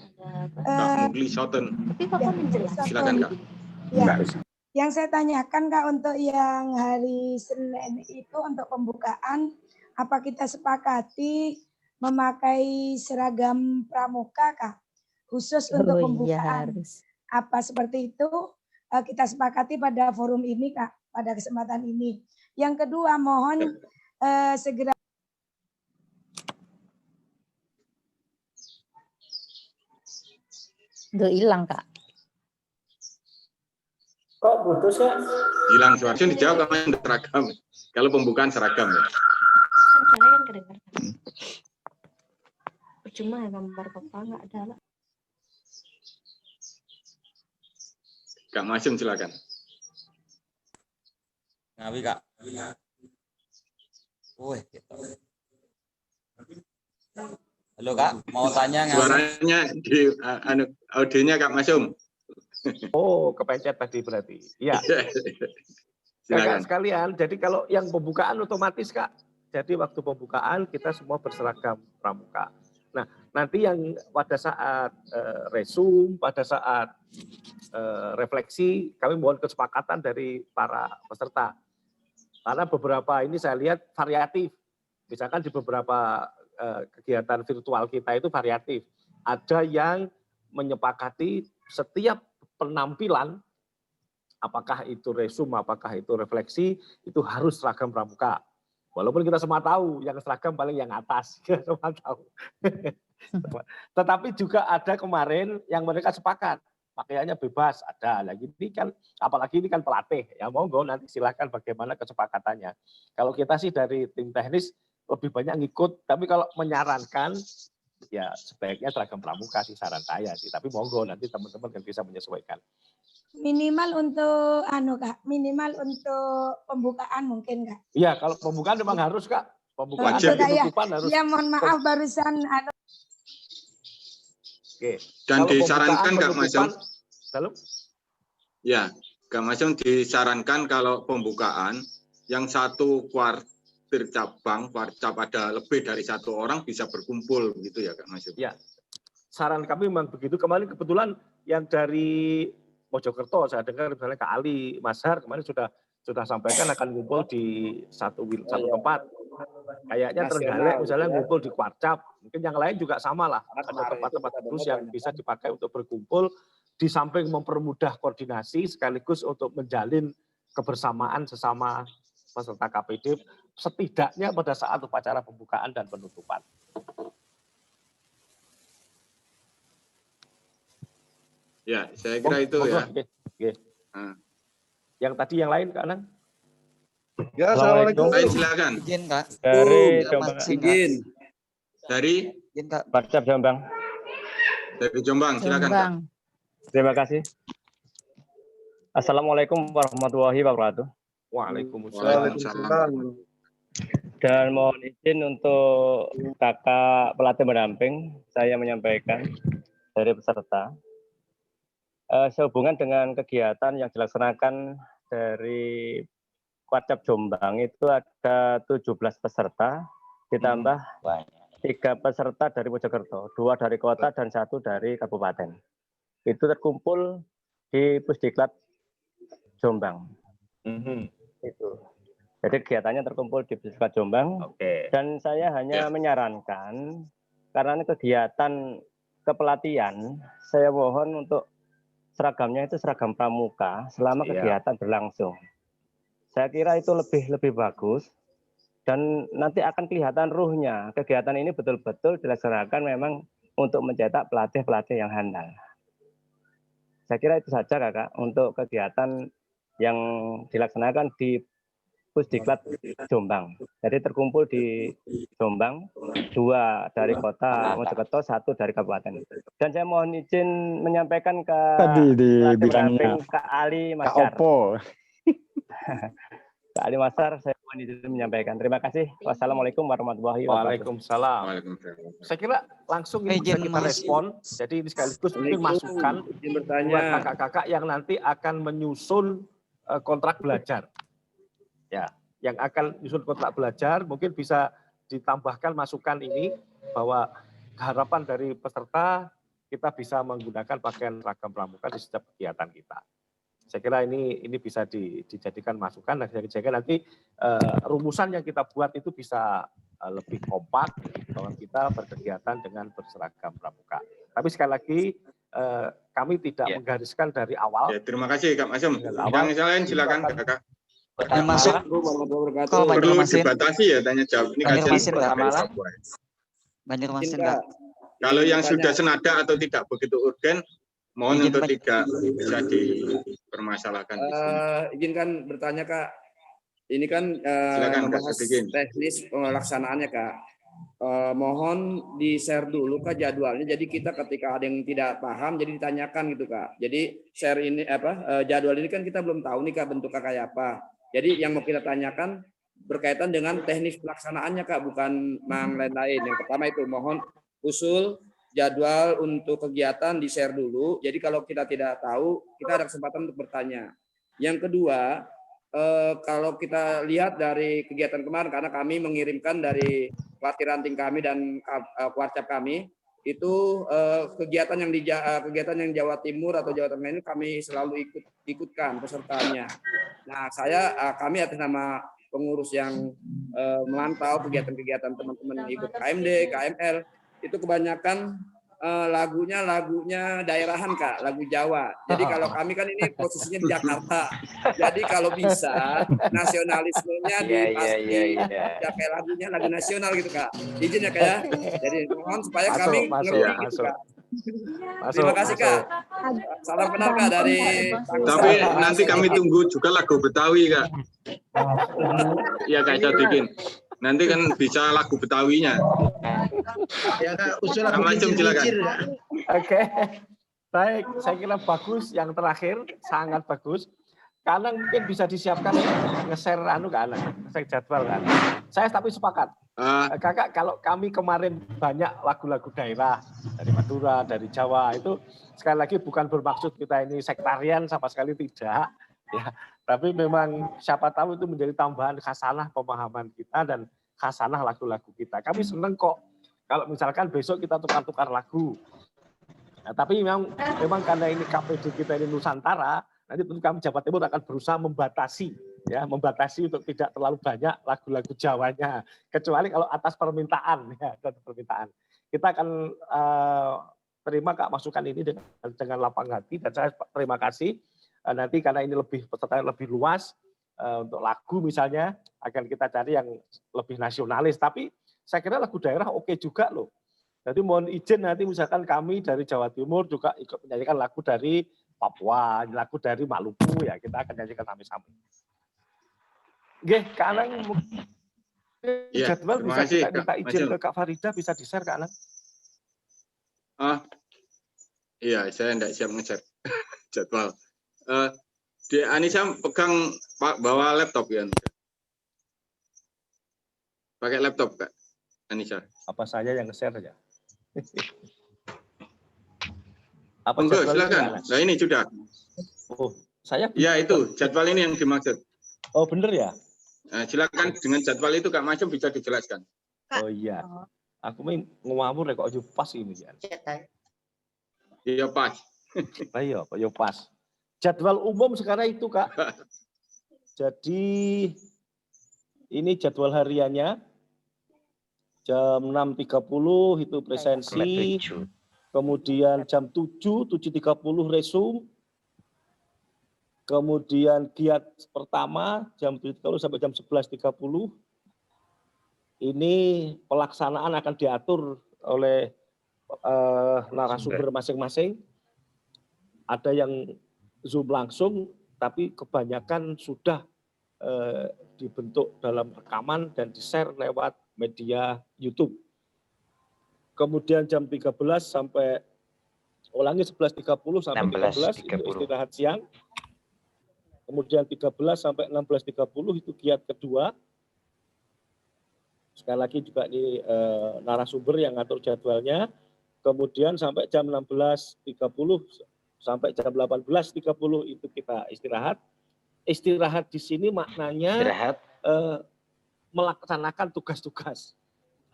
Kak Muli Sotun. Silakan, Kak. Ya. Yang saya tanyakan, Kak, untuk yang hari Senin itu untuk pembukaan, apa kita sepakati memakai seragam pramuka, Kak? Khusus untuk pembukaan. Harus. Apa seperti itu kita sepakati pada forum ini, Kak, pada kesempatan ini. Yang kedua, mohon segera Udah hilang, Kak. Kok putus ya? Hilang suaranya dijawab sama yang seragam. Kalau pembukaan seragam ya. Kan saya yang kedengaran. Percuma ya gambar Bapak nggak ada lah. Kak Masum silakan. Ngawi, Kak. Wih, gitu. Halo, Kak. Mau tanya nggak? Suaranya di audionya Kak Masum. Oh, kepencet tadi berarti. Iya. Kakak sekalian, jadi kalau yang pembukaan otomatis, Kak. Jadi waktu pembukaan kita semua berseragam pramuka. Nah, nanti yang pada saat resum, pada saat refleksi, kami mohon kesepakatan dari para peserta. Karena beberapa ini saya lihat variatif. Misalkan di beberapa kegiatan virtual kita itu variatif. Ada yang menyepakati setiap penampilan, apakah itu resum, apakah itu refleksi, itu harus seragam pramuka. Walaupun kita semua tahu, yang seragam paling yang atas, kita semua tahu. Tetapi juga ada kemarin yang mereka sepakat, pakaiannya bebas, ada. Lagi ini kan, apalagi ini kan pelatih, ya monggo nanti silakan bagaimana kesepakatannya. Kalau kita sih dari tim teknis lebih banyak ngikut, tapi kalau menyarankan, ya sebaiknya seragam pramuka sih saran saya sih. Tapi monggo nanti teman-teman kan bisa menyesuaikan. minimal untuk Kak, minimal untuk pembukaan mungkin, Kak. Iya, kalau pembukaan memang harus, Kak. Pembukaan dan penutupan harus. Ya, mohon maaf barusan Oke. Dan disarankan Kak Masum. Halo? Ya, Kak Masum disarankan kalau pembukaan yang satu kuartir cabang, kuarcap ada lebih dari 1 orang bisa berkumpul begitu ya Kak Masum? Ya, saran kami memang begitu. Kemarin kebetulan yang dari Mojokerto saya dengar misalnya Kak Ali Mazhar kemarin sudah sampaikan akan ngumpul di satu tempat. Kayaknya Trenggalek misalnya ngumpul di Kuarcap. Mungkin yang lain juga sama lah. Ada tempat-tempat khusus yang bisa dipakai untuk berkumpul. Di samping mempermudah koordinasi sekaligus untuk menjalin kebersamaan sesama peserta KPD setidaknya pada saat upacara pembukaan dan penutupan. Ya, saya kira itu ya. Oke. Yang tadi yang lain Kak Anang? Ya, assalamualaikum. Baik, silakan. Izin, Kak. Dari Jombang. Izin. Dari Izin, Kak. Barcap Jombang. Dari Jombang, silakan Kak. Terima kasih. Assalamualaikum warahmatullahi wabarakatuh. Waalaikumsalam. Dan mohon izin untuk kakak pelatih pendamping, saya menyampaikan dari peserta. Sehubungan dengan kegiatan yang dilaksanakan dari Kuarcap Jombang itu ada 17 peserta, ditambah 3 peserta dari Mojokerto, 2 dari kota dan 1 dari kabupaten. Itu terkumpul di Pusdiklat Jombang. Mhm. Itu. Jadi kegiatannya terkumpul di Pusdiklat Jombang. Oke. Dan saya hanya menyarankan karena ini kegiatan kepelatihan, saya mohon untuk seragamnya itu seragam pramuka selama kegiatan berlangsung. Saya kira itu lebih bagus dan nanti akan kelihatan ruhnya. Kegiatan ini betul-betul dilaksanakan memang untuk mencetak pelatih-pelatih yang handal. Saya kira itu saja Kakak untuk kegiatan yang dilaksanakan di Pusdiklat Jombang. Jadi terkumpul di Jombang, 2 dari kota Mojokerto, 1 dari kabupaten. Dan saya mohon izin menyampaikan ke tadi dibilangnya Kak Ali Kak Masyar. Oppo. Kak Ali Masyar, saya mohon izin menyampaikan. Terima kasih. Wassalamualaikum warahmatullahi wabarakatuh. Waalaikumsalam. Saya kira langsung ini bisa kita respon. Jadi ini sekaligus mungkin masukan buat kakak-kakak yang nanti akan menyusun kontrak belajar. Ya, yang akan menyusun kontrak belajar mungkin bisa ditambahkan masukan ini bahwa harapan dari peserta kita bisa menggunakan pakaian seragam pramuka di setiap kegiatan kita. Saya kira ini bisa dijadikan masukan dan saya kira nanti rumusan yang kita buat itu bisa lebih kompak bahwa kita berkegiatan dengan berseragam pramuka. Tapi sekali lagi kami tidak menggariskan dari awal. Ya, terima kasih Kak Masum. Yang lain silakan Kakak. Masuk. Perlu dibatasi ya tanya jawab ini kajian Banjarmasin, Banjarmasin Kak. Kalau yang sudah senada atau tidak begitu urgen, mohon untuk tidak bisa dipermasalahkan di sini. Izinkan bertanya Kak. Ini kan silakan, membahas teknis pelaksanaannya Kak. Mohon di-share dulu Kak jadwalnya. Jadi kita ketika ada yang tidak paham jadi ditanyakan gitu Kak. Jadi share ini jadwal ini kan kita belum tahu nih Kak bentuknya kayak apa. Jadi yang mau kita tanyakan berkaitan dengan teknis pelaksanaannya Kak, bukan lain-lain. Yang pertama itu mohon usul jadwal untuk kegiatan di-share dulu. Jadi kalau kita tidak tahu, kita ada kesempatan untuk bertanya. Yang kedua, kalau kita lihat dari kegiatan kemarin, karena kami mengirimkan dari pelatih ranting kami dan warcap kami, itu kegiatan yang Jawa Timur atau Jawa Tengah ini kami selalu ikutkan pesertanya. Nah, kami atas nama pengurus yang memantau kegiatan-kegiatan teman-teman yang ikut KMD, KML, itu kebanyakan lagunya daerahan Kak, lagu Jawa. Jadi kalau kami kan ini posisinya di Jakarta. Jadi kalau bisa nasionalismenya dipakai lagunya lagu nasional gitu Kak. Izin ya Kak ya. Jadi mohon supaya kami ngerti gitu Kak. Terima kasih Kak. Salam kenal Kak dari. Tapi nanti kami tunggu juga lagu Betawi Kak. Iya Kak Sadikin. Nanti kan bisa lagu Betawinya. Ya Kak, usul lagu silakan. Oke. Baik, saya kira bagus yang terakhir, sangat bagus. Karena mungkin bisa disiapkan nge-share nge-share jadwal kan. Saya tapi sepakat. Kakak, kalau kami kemarin banyak lagu-lagu daerah dari Madura, dari Jawa itu sekali lagi bukan bermaksud kita ini sektarian sama sekali tidak, ya. Tapi memang siapa tahu itu menjadi tambahan khasanah pemahaman kita dan khasanah lagu-lagu kita. Kami seneng kok kalau misalkan besok kita tukar-tukar lagu. Nah, tapi memang karena ini KPD kita ini Nusantara, nanti tentu kami Jawa Timur akan berusaha membatasi untuk tidak terlalu banyak lagu-lagu Jawanya, kecuali kalau atas permintaan ya, atas permintaan. Kita akan terima Kak masukan ini dengan lapang hati dan saya terima kasih. Nanti karena ini peserta lebih luas untuk lagu misalnya akan kita cari yang lebih nasionalis. Tapi saya kira lagu daerah oke juga loh. Jadi mohon izin nanti misalkan kami dari Jawa Timur juga ikut menyanyikan lagu dari Papua, lagu dari Maluku ya kita akan nyanyikan sama-sama. Oke, Kak Anang ya, jadwal bisa kasih, kita minta izin ke Kak Farida bisa di-share Kak Anang? Iya, saya tidak siap nge-share jadwal. Di Anissa pegang bawa laptop ya. Pakai laptop Kak Anissa. Apa saja yang nge-share saja? Enggak, silakan. Nah ini sudah. Oh, saya. Ya itu jadwal ini yang dimaksud. Oh bener ya. Nah, silakan dengan jadwal itu Kak Masum bisa dijelaskan. Oh iya. Aku main ngomong kok aja pas ini ya. Iya pas. Ayo, Pak, yo pas. Jadwal umum sekarang itu, Kak. Jadi ini jadwal hariannya. Jam 6.30 itu presensi. Kemudian jam 7.30 resum. Kemudian giat pertama jam 7.30 sampai jam 11.30. Ini pelaksanaan akan diatur oleh narasumber masing-masing. Ada yang Zoom langsung, tapi kebanyakan sudah dibentuk dalam rekaman dan di-share lewat media YouTube. Kemudian jam 13 sampai 11.30 sampai 13 itu istirahat siang. Kemudian 13 sampai 16.30 itu giat kedua. Sekali lagi juga ini narasumber yang ngatur jadwalnya. Kemudian sampai jam 16.30 sampai jam 18.30 itu kita istirahat. Istirahat di sini maknanya melaksanakan tugas-tugas.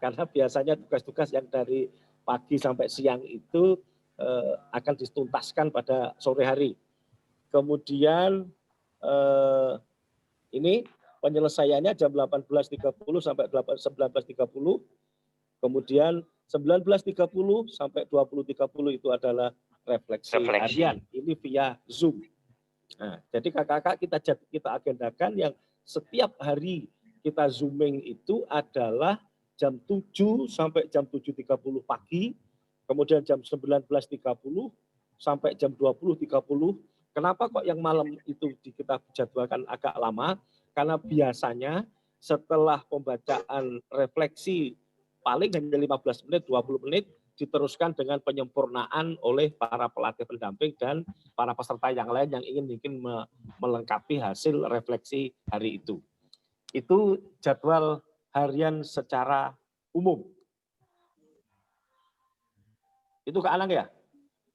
Karena biasanya tugas-tugas yang dari pagi sampai siang itu akan dituntaskan pada sore hari. Kemudian ini penyelesaiannya jam 18.30 sampai 19.30. Kemudian 19.30 sampai 20.30 itu adalah refleksi harian. Ini via Zoom. Nah, jadi kakak-kakak kita agendakan yang setiap hari kita zooming itu adalah jam 7 sampai jam 7.30 pagi, kemudian jam 19.30 sampai jam 20.30. Kenapa kok yang malam itu kita jadwalkan agak lama? Karena biasanya setelah pembacaan refleksi paling hanya 15 menit, 20 menit, diteruskan dengan penyempurnaan oleh para pelatih pendamping dan para peserta yang lain yang ingin mungkin melengkapi hasil refleksi hari itu. Itu jadwal harian secara umum. Itu Kak Anang ya?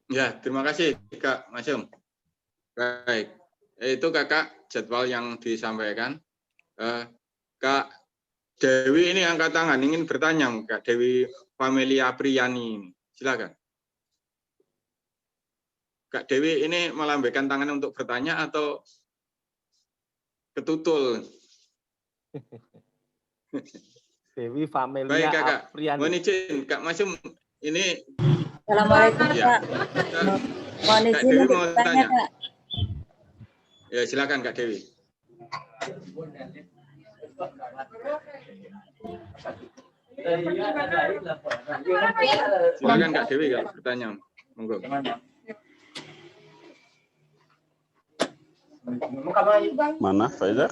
Ya, terima kasih Kak Masum. Baik, itu kakak jadwal yang disampaikan. Kak Dewi ini angkat tangan, ingin bertanya Kak Dewi Familia Priyani. Silakan. Kak Dewi ini melambaikan tangan untuk bertanya atau ketutul? Dewi Familia Baik kakak, Priyani. mohon izin Kak Masum ini. Assalamualaikum ya. Kak. Mohon Kak izin Dewi untuk mau bertanya tanya. Kak. Ya silakan Kak Dewi. Silakan Kak Dewi kalau bertanya. Monggo. Mana Faizar?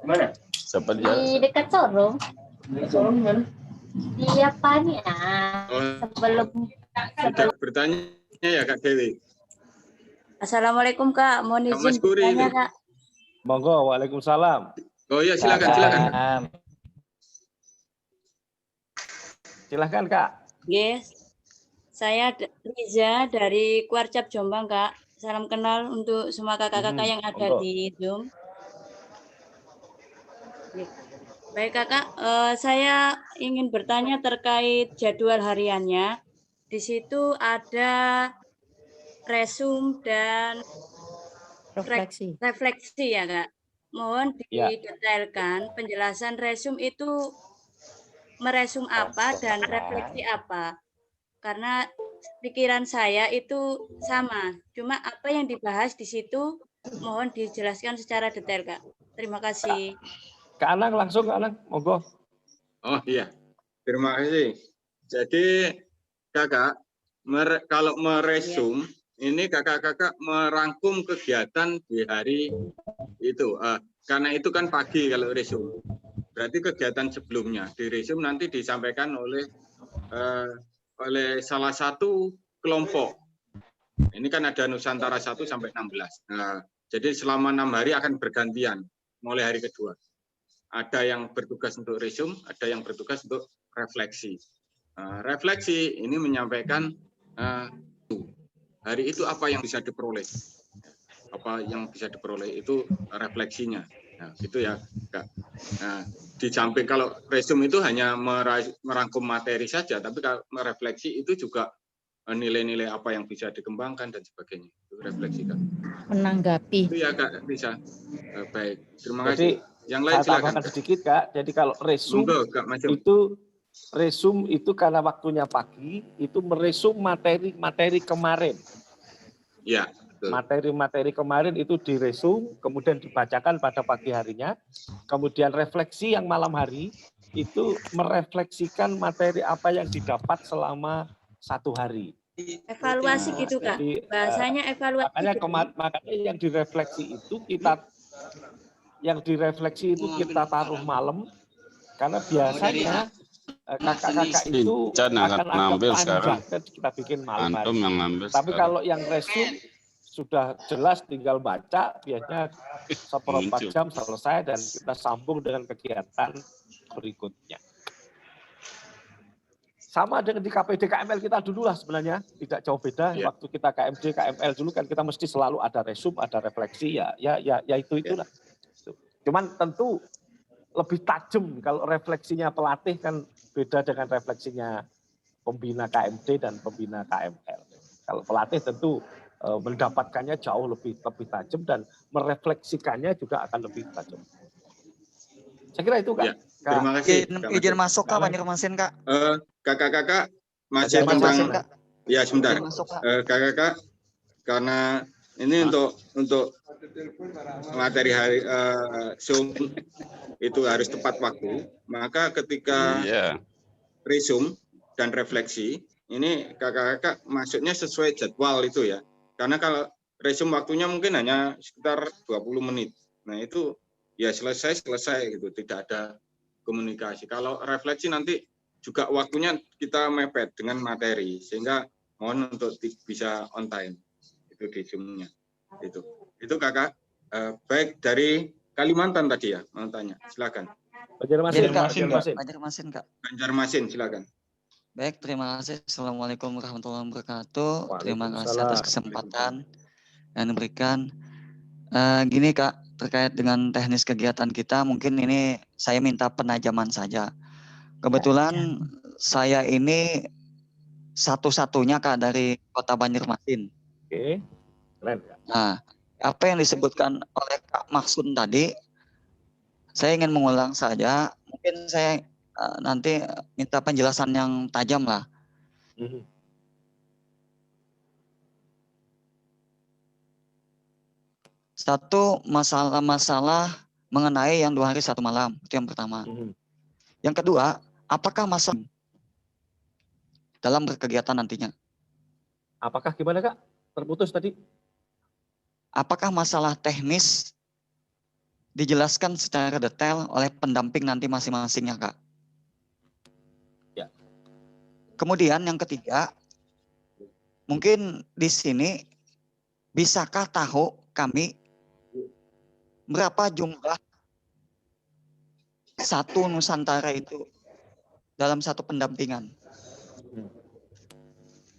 Mana? Siapa dia? Di dekat Sorong. Di apanya? Sebelum Bertanya ya Kak Dewi. Assalamualaikum Kak, mohon izin bertanya Kak. Monggo, waalaikumsalam. Oh iya silakan. Silakan Kak. Yes. Saya Riza dari Kuarcap Jombang Kak. Salam kenal untuk semua kakak-kakak yang ada di Zoom. Baik Kakak, saya ingin bertanya terkait jadwal hariannya. Di situ ada resum dan refleksi ya Kak. Mohon didetailkan penjelasan resum itu meresum apa dan refleksi apa. Karena pikiran saya itu sama. Cuma apa yang dibahas di situ mohon dijelaskan secara detail Kak. Terima kasih. Kak Anang langsung Kak Anang, monggo. Oh iya, terima kasih. Jadi kakak, kalau meresum, ini kakak-kakak merangkum kegiatan di hari itu. Karena itu kan pagi kalau resum. Berarti kegiatan sebelumnya di resum nanti disampaikan oleh salah satu kelompok. Ini kan ada Nusantara 1 sampai 16. Nah, jadi selama 6 hari akan bergantian mulai hari kedua. Ada yang bertugas untuk resum, ada yang bertugas untuk refleksi. Refleksi ini menyampaikan hari itu apa yang bisa diperoleh. Apa yang bisa diperoleh itu refleksinya. Nah, gitu ya, Kak. Nah, di samping kalau resum itu hanya merangkum materi saja, tapi kalau refleksi itu juga nilai-nilai apa yang bisa dikembangkan dan sebagainya. Itu refleksikan. Menanggapi. Itu ya Kak bisa. Baik, terima Jadi, kasih. Yang lain saya silakan. tambahkan sedikit Kak. Jadi kalau resum Monggo, Kak Mas Yum. itu karena waktunya pagi itu meresum materi kemarin. Ya. Materi kemarin itu diresum, kemudian dibacakan pada pagi harinya, kemudian refleksi yang malam hari itu merefleksikan materi apa yang didapat selama 1 hari. Evaluasi gitu Kak. Jadi, Bahasanya evaluasi. makanya yang direfleksi itu kita taruh malam, karena biasanya kakak-kakak itu akan agak panjang, kita bikin malam hari. Tapi kalau yang resum sudah jelas tinggal baca, biasanya 1/4 jam selesai dan kita sambung dengan kegiatan berikutnya. Sama dengan di KPD KML kita dulu lah sebenarnya, tidak jauh beda. Waktu kita KMD KML dulu kan kita mesti selalu ada resum, ada refleksi, ya itulah. Cuman tentu lebih tajam kalau refleksinya pelatih kan beda dengan refleksinya pembina KMD dan pembina KML. Kalau pelatih tentu mendapatkannya jauh lebih tajam dan merefleksikannya juga akan lebih tajam. Saya kira itu Kak. Ya, terima kasih. Izin masuk Kak, Banjarmasin Kak. Kakak-kakak masih panjang. Ya sebentar. Kakak-kakak karena ini untuk materi hari Zoom itu harus tepat waktu, maka ketika resum dan refleksi ini kakak-kakak masuknya sesuai jadwal itu ya. Karena kalau resum waktunya mungkin hanya sekitar 20 menit. Nah itu ya selesai gitu, tidak ada komunikasi. Kalau refleksi nanti juga waktunya kita mepet dengan materi, sehingga mohon untuk bisa on time. Itu di Zoom-nya. Itu kakak. Baik dari Kalimantan tadi ya, mau tanya. Silakan. Banjarmasin Kak. Banjarmasin, silakan. Baik, terima kasih. Assalamualaikum warahmatullahi wabarakatuh. Terima kasih atas kesempatan yang diberikan. Gini Kak, terkait dengan teknis kegiatan kita, mungkin ini saya minta penajaman saja. Kebetulan saya ini satu-satunya Kak dari Kota Banjarmasin. Oke, keren Kak. Nah, apa yang disebutkan oleh Kak Maksud tadi, saya ingin mengulang saja. Mungkin saya nanti minta penjelasan yang tajam lah. Satu, masalah mengenai yang 2 hari 1 malam, itu yang pertama. Yang kedua, apakah masalah dalam berkegiatan nantinya? Apakah gimana Kak? Terputus tadi. Apakah masalah teknis dijelaskan secara detail oleh pendamping nanti masing-masingnya Kak? Ya. Kemudian yang ketiga, mungkin di sini bisakah tahu kami berapa jumlah satu Nusantara itu dalam satu pendampingan?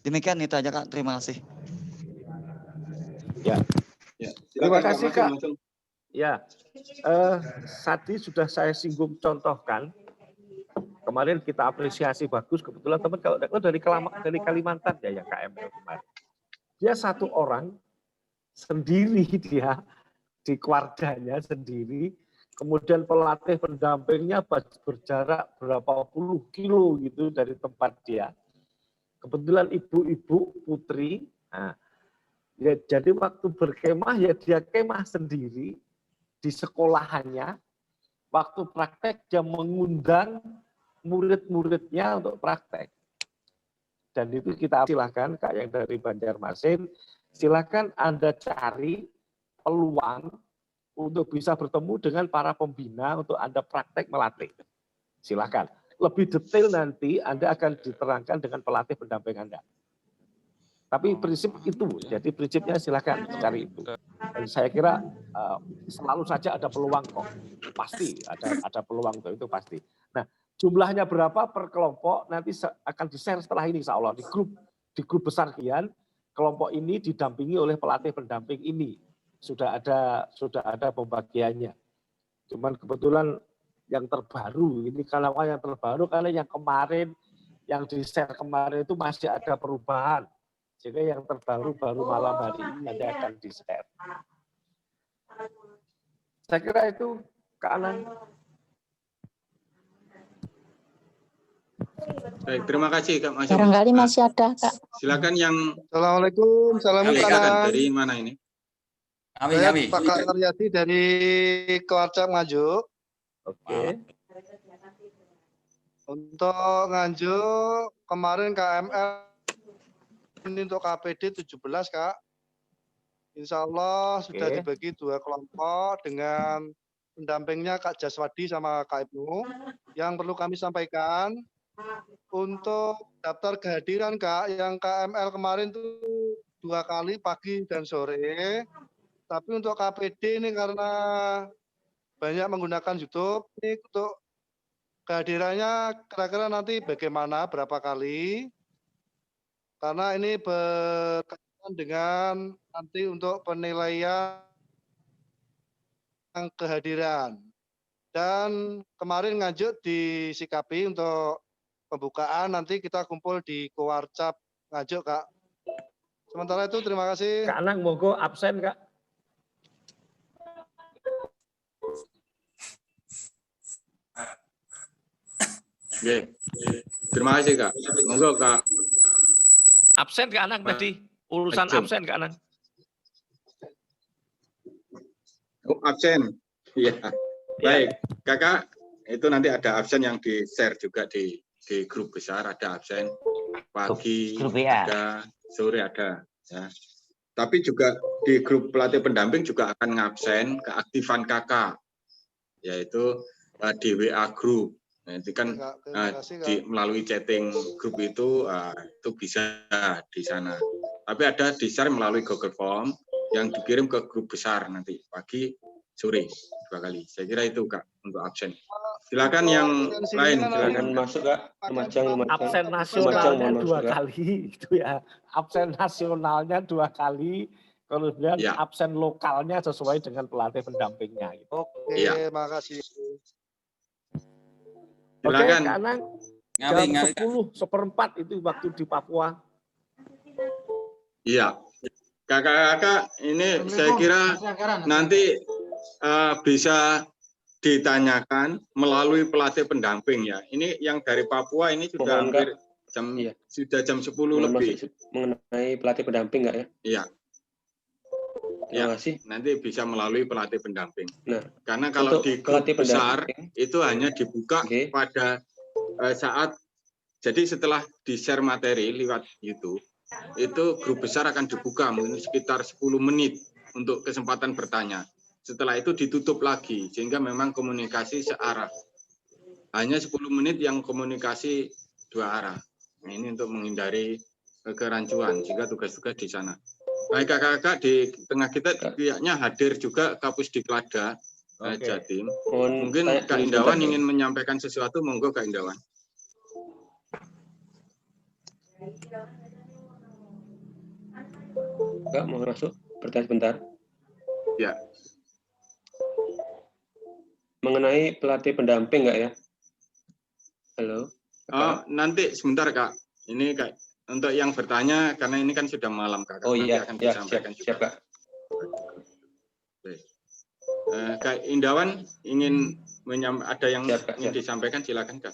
Demikian itu aja Kak, terima kasih. Ya. Terima kasih Kak. Ya, tadi sudah saya singgung contohkan. Kemarin kita apresiasi bagus, kebetulan teman kalau dari Kalimantan ya yang KML kemarin. Dia 1 orang sendiri dia di keluarganya sendiri, kemudian pelatih pendampingnya berjarak berapa puluh kilo gitu dari tempat dia. Kebetulan ibu-ibu putri, nah, ya jadi waktu berkemah ya dia kemah sendiri di sekolahannya. Waktu praktek dia mengundang murid-muridnya untuk praktek. Dan itu kita silakan Kak yang dari Banjarmasin, silakan Anda cari peluang untuk bisa bertemu dengan para pembina untuk Anda praktek melatih. Silakan. Lebih detail nanti Anda akan diterangkan dengan pelatih pendamping Anda. Tapi prinsip itu, jadi prinsipnya silakan cari itu. Dan saya kira selalu saja ada peluang kok, pasti ada peluang itu pasti. Nah, jumlahnya berapa per kelompok nanti akan di-share setelah ini insya Allah di grup besar kian. Kelompok ini didampingi oleh pelatih pendamping ini sudah ada pembagiannya. Cuman kebetulan yang terbaru ini kalau yang terbaru karena yang kemarin yang di-share kemarin itu masih ada perubahan. Sehingga yang terbaru baru malam hari ini nanti akan di-share. Saya kira itu Kak Anang. Baik, terima kasih Kak Mas. Barangkali masih ada Kak. Silakan yang Assalamualaikum, salam kenal. dari mana ini? Saya Pak Karyadi dari Kewarcap Nganjuk. Oke. Untuk Nganjuk kemarin KML ini untuk KPD 17 Kak. Insya Allah sudah dibagi 2 kelompok dengan pendampingnya Kak Jaswadi sama Kak Ibnu. Yang perlu kami sampaikan untuk daftar kehadiran Kak, yang KML kemarin itu 2 kali pagi dan sore. Tapi untuk KPD ini karena banyak menggunakan YouTube, ini untuk kehadirannya kira-kira nanti bagaimana, berapa kali? Karena ini berkaitan dengan nanti untuk penilaian kehadiran. Dan kemarin Nganjuk disikapi untuk pembukaan, nanti kita kumpul di Kewarcap Nganjuk Kak. Sementara itu terima kasih. Kak Anang monggo absen Kak. Oke. Terima kasih Kak. Monggo Kak. Absen Kak Anang tadi. Urusan absen Kak Anang. Oh, absen. Iya. Baik, Kakak, itu nanti ada absen yang di-share juga di grup besar, ada absen pagi, ada sore ada. Ya. Tapi juga di grup pelatih pendamping juga akan ngabsen keaktifan kakak, yaitu di WA group. Nah, itu kan melalui chatting grup itu bisa di sana. Tapi ada di-share melalui Google Form yang dikirim ke grup besar nanti pagi, sore 2 kali. Saya kira itu Kak untuk absen. Silakan yang lain. Silakan masuk Kak. Lumajang. Absen nasionalnya 2 kali itu ya. Absen nasionalnya 2 kali. Kemudian absen lokalnya sesuai dengan pelatih pendampingnya. Gitu. Oke, makasih. Silakan. Oke, Anang. Jam 10:04 itu waktu di Papua. Iya. Kakak-kakak ini saya kira nanti bisa ditanyakan melalui pelatih pendamping ya. Ini yang dari Papua ini sudah hampir jam 10 lebih. Mengenai pelatih pendamping nggak ya? Iya. Ya, nanti bisa melalui pelatih pendamping. Nah, karena kalau di grup besar itu hanya dibuka pada saat, jadi setelah di-share materi lewat YouTube, itu grup besar akan dibuka mungkin sekitar 10 menit untuk kesempatan bertanya. Setelah itu ditutup lagi, sehingga memang komunikasi searah. Hanya 10 menit yang komunikasi 2 arah. Nah, ini untuk menghindari kerancuan, sehingga tugas-tugas di sana. Baik kakak-kakak, di tengah kita kayaknya hadir juga Kapus Diklada Jatim. Mungkin Kak Indawan ingin menyampaikan sesuatu, monggo Kak Indawan. Kak, mau masuk? Bertanya sebentar. Ya. Mengenai pelatih pendamping nggak ya? Halo? Oh, nanti sebentar Kak. Ini Kak, untuk yang bertanya, karena ini kan sudah malam Kak. Oh iya, akan disampaikan siap Kak. Kak Indawan ingin ada yang ingin disampaikan, silakan Kak.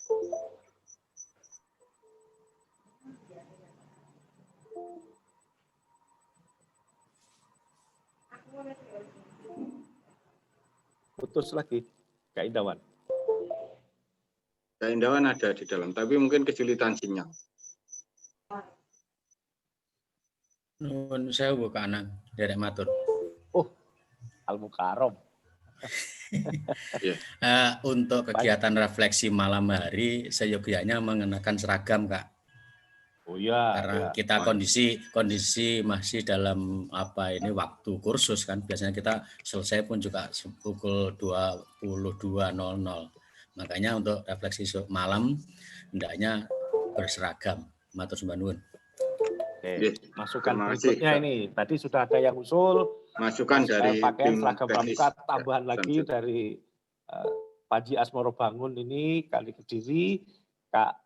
Putus lagi, Kak Indawan. Kak Indawan ada di dalam, tapi mungkin kesulitan sinyal. Nuwun sewu Kak Anang, derek matur. Oh, Al-Mukarram. Untuk kegiatan refleksi malam hari, seyogyanya mengenakan seragam, Kak. Oh iya. Karena kita kondisi masih dalam waktu kursus kan. Biasanya kita selesai pun juga pukul 22.00. Makanya untuk refleksi malam hendaknya berseragam. Matur sembah nuwun. Oke, masukan berikutnya ini. Tadi sudah ada yang usul. Masukan dari pakaian seragam pramuka, tambahan lagi dari Panji Asmoro Bangun ini, Kali Kediri, Kak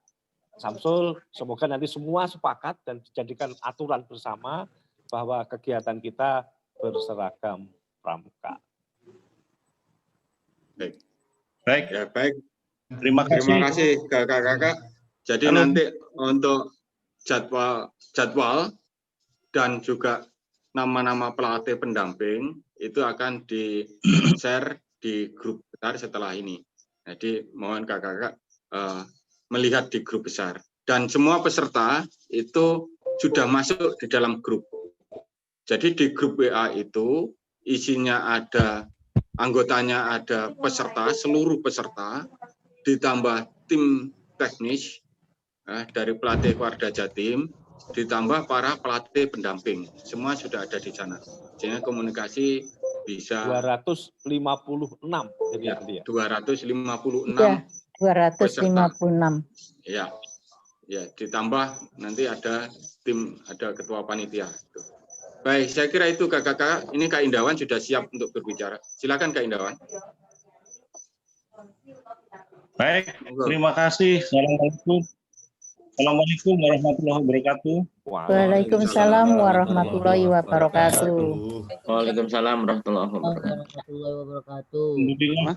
Samsul, semoga nanti semua sepakat dan dijadikan aturan bersama bahwa kegiatan kita berseragam pramuka. Baik. Baik. Ya, baik. Terima kasih kakak-kakak. Jadi Halo. nanti untuk jadwal dan juga nama-nama pelatih pendamping itu akan di-share di grup besar setelah ini. Jadi mohon kakak-kakak melihat di grup besar. Dan semua peserta itu sudah masuk di dalam grup. Jadi di grup WA itu isinya ada anggotanya, ada peserta, seluruh peserta, ditambah tim teknis dari pelatih Warda Jatim, ditambah para pelatih pendamping. Semua sudah ada di sana. Sehingga komunikasi bisa 256 ya, 256 ya, 256. Ya. Ya, ditambah nanti ada tim, ada ketua panitia. Baik, saya kira itu kakak-kakak. Ini Kak Indawan sudah siap untuk berbicara. Silakan Kak Indawan. Baik, terima kasih. Assalamualaikum. Assalamualaikum warahmatullahi wabarakatuh. Waalaikumsalam warahmatullahi wabarakatuh. Waalaikumsalam warahmatullahi wabarakatuh. Alhamdulillah.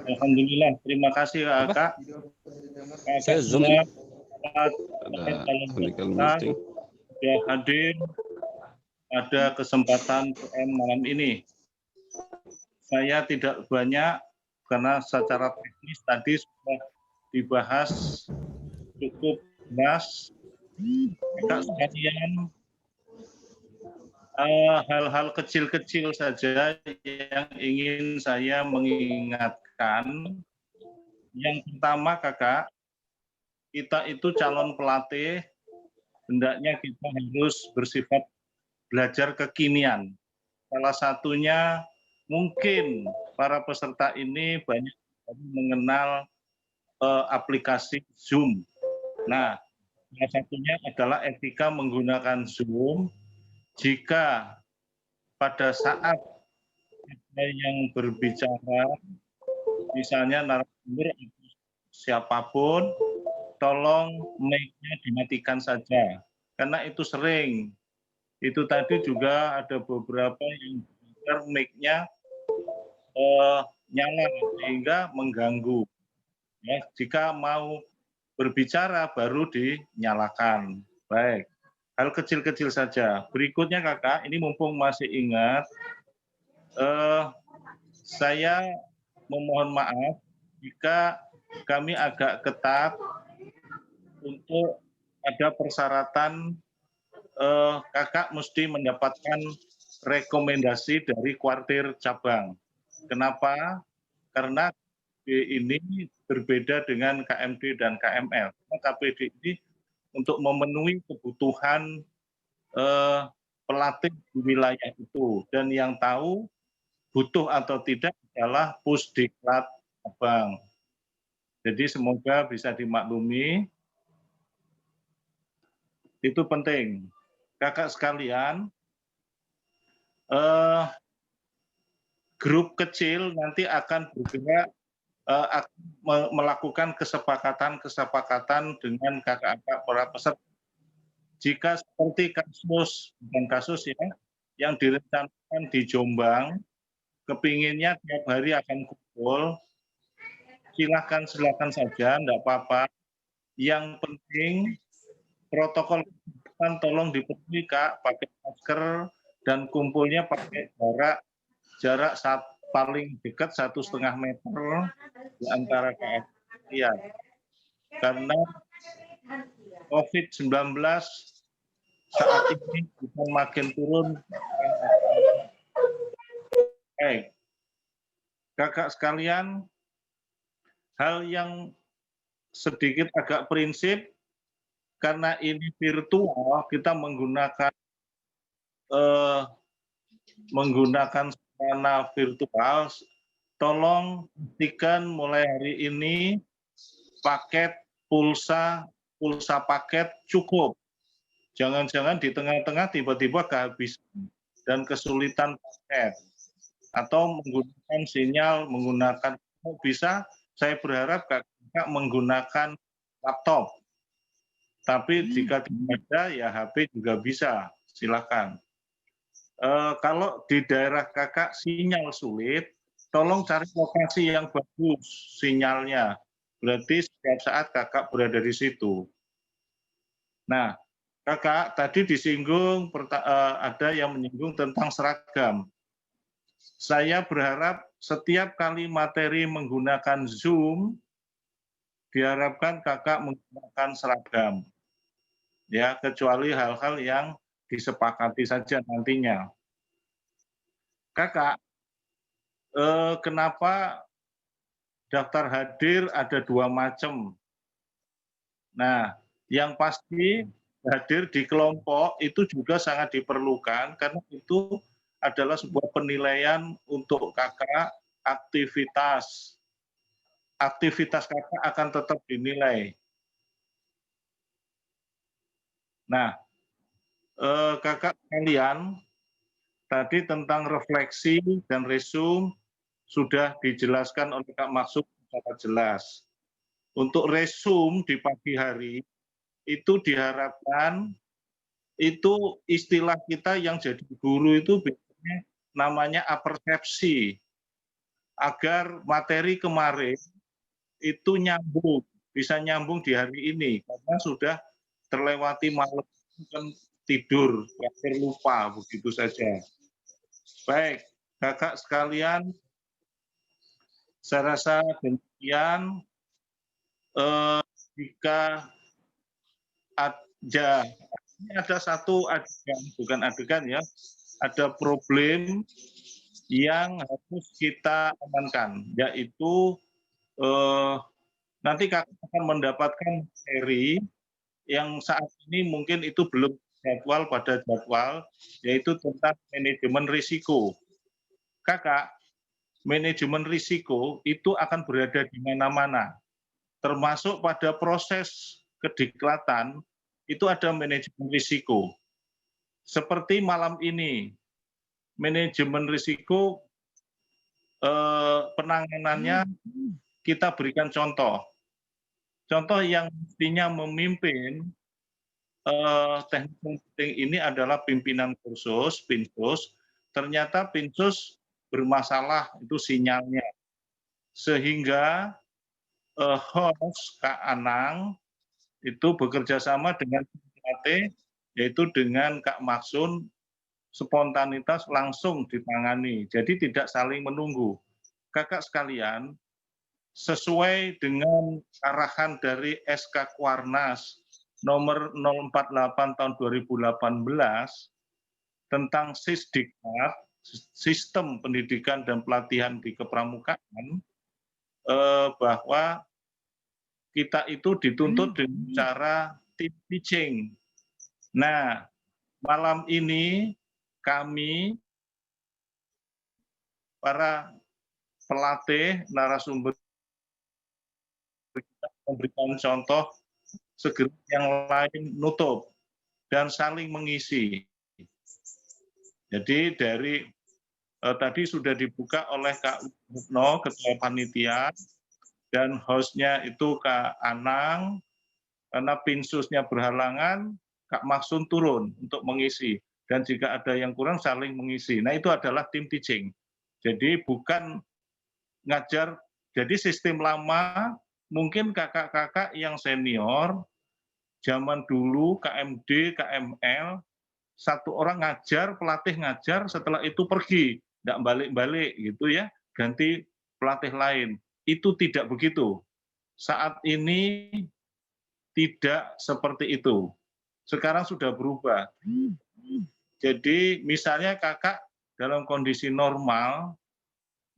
Alhamdulillah. Terima kasih Kak. Saya Zoom. Sudah hadir pada kesempatan PM malam ini. Saya tidak banyak karena secara teknis tadi sudah dibahas cukup jelas. Kakak sekalian, hal-hal kecil-kecil saja yang ingin saya mengingatkan. Yang pertama kakak, kita itu calon pelatih, hendaknya kita harus bersifat belajar kekinian. Salah satunya mungkin para peserta ini banyak mengenal aplikasi Zoom. Nah, salah satunya adalah etika menggunakan Zoom. Jika pada saat ada yang berbicara, misalnya narasumber siapapun, tolong mic-nya dimatikan saja, karena itu sering. Itu tadi juga ada beberapa yang mic-nya nyala sehingga mengganggu. Ya, jika mau berbicara baru dinyalakan. Baik, hal kecil-kecil saja. Berikutnya kakak, ini mumpung masih ingat, saya memohon maaf jika kami agak ketat untuk ada persyaratan kakak mesti mendapatkan rekomendasi dari kuartir cabang. Kenapa? Karena ini berbeda dengan KMD dan KML. KPD ini untuk memenuhi kebutuhan pelatih di wilayah itu, dan yang tahu butuh atau tidak adalah Pusdiklat cabang. Jadi semoga bisa dimaklumi. Itu penting. Kakak sekalian, grup kecil nanti akan bergerak melakukan kesepakatan dengan kakak-kakak para peserta. Jika seperti kasus ya, yang direncanakan di Jombang, kepinginnya tiap hari akan kumpul, silakan saja, enggak apa-apa. Yang penting protokol kesehatan tolong dipenuhi Kak, pakai masker dan kumpulnya pakai jarak paling dekat 1,5 meter di antara kalian. Karena COVID-19 saat ini bukan makin turun. Baik, kakak sekalian, hal yang sedikit agak prinsip, karena ini virtual, kita menggunakan sarana virtual. Tolong pastikan mulai hari ini paket pulsa paket cukup. Jangan-jangan di tengah-tengah tiba-tiba kehabisan dan kesulitan paket, atau menggunakan sinyal, menggunakan bisa. Saya berharap kakak menggunakan laptop Tapi jika tidak ada, ya HP juga bisa, silakan. Kalau di daerah kakak sinyal sulit, tolong cari lokasi yang bagus sinyalnya. Berarti setiap saat kakak berada di situ. Nah, kakak tadi disinggung, ada yang menyinggung tentang seragam. Saya berharap setiap kali materi menggunakan Zoom, diharapkan kakak menggunakan seragam. Ya, kecuali hal-hal yang disepakati saja nantinya. Kakak, kenapa daftar hadir ada 2 macam? Nah, yang pasti hadir di kelompok itu juga sangat diperlukan karena itu adalah sebuah penilaian untuk kakak aktivitas. Aktivitas kakak akan tetap dinilai. Nah, kakak sekalian, tadi tentang refleksi dan resume sudah dijelaskan oleh Kak Maksud secara jelas. Untuk resume di pagi hari, itu diharapkan, itu istilah kita yang jadi guru itu biasanya namanya apersepsi. Agar materi kemarin itu nyambung, bisa nyambung di hari ini, karena sudah terlewati malam kan tidur, akhir lupa, begitu saja. Baik, kakak sekalian, saya rasa demikian. Jika ada satu adegan, bukan adegan ya, ada problem yang harus kita amankan, yaitu nanti kakak akan mendapatkan seri yang saat ini mungkin itu belum jadwal pada jadwal, yaitu tentang manajemen risiko. Kakak, manajemen risiko itu akan berada di mana-mana, termasuk pada proses kediklatan, itu ada manajemen risiko. Seperti malam ini, manajemen risiko penanganannya kita berikan contoh. Contoh yang mestinya memimpin teknik marketing ini adalah pimpinan kursus, Pinsus. Ternyata Pinsus bermasalah itu sinyalnya. Sehingga host Kak Anang itu bekerja sama dengan PKT, yaitu dengan Kak Maksun, spontanitas langsung ditangani. Jadi tidak saling menunggu. Kakak sekalian, sesuai dengan arahan dari SK Kuarnas nomor 048 tahun 2018 tentang Sisdiklat, Sistem Pendidikan dan Pelatihan di Kepramukaan, bahwa kita itu dituntut dengan cara team teaching. Nah, malam ini kami, para pelatih, narasumber, memberikan contoh, segera yang lain nutup dan saling mengisi. Jadi dari tadi sudah dibuka oleh Kak Rukno, Ketua Panitia, dan hostnya itu Kak Anang, karena Pinsusnya berhalangan, Kak Maksun turun untuk mengisi. Dan jika ada yang kurang, saling mengisi. Nah, itu adalah tim teaching. Jadi bukan ngajar, jadi sistem lama, mungkin kakak-kakak yang senior, zaman dulu KMD, KML, satu orang ngajar, pelatih ngajar, setelah itu pergi, tidak balik-balik gitu ya, ganti pelatih lain. Itu tidak begitu. Saat ini tidak seperti itu. Sekarang sudah berubah. Jadi misalnya kakak dalam kondisi normal,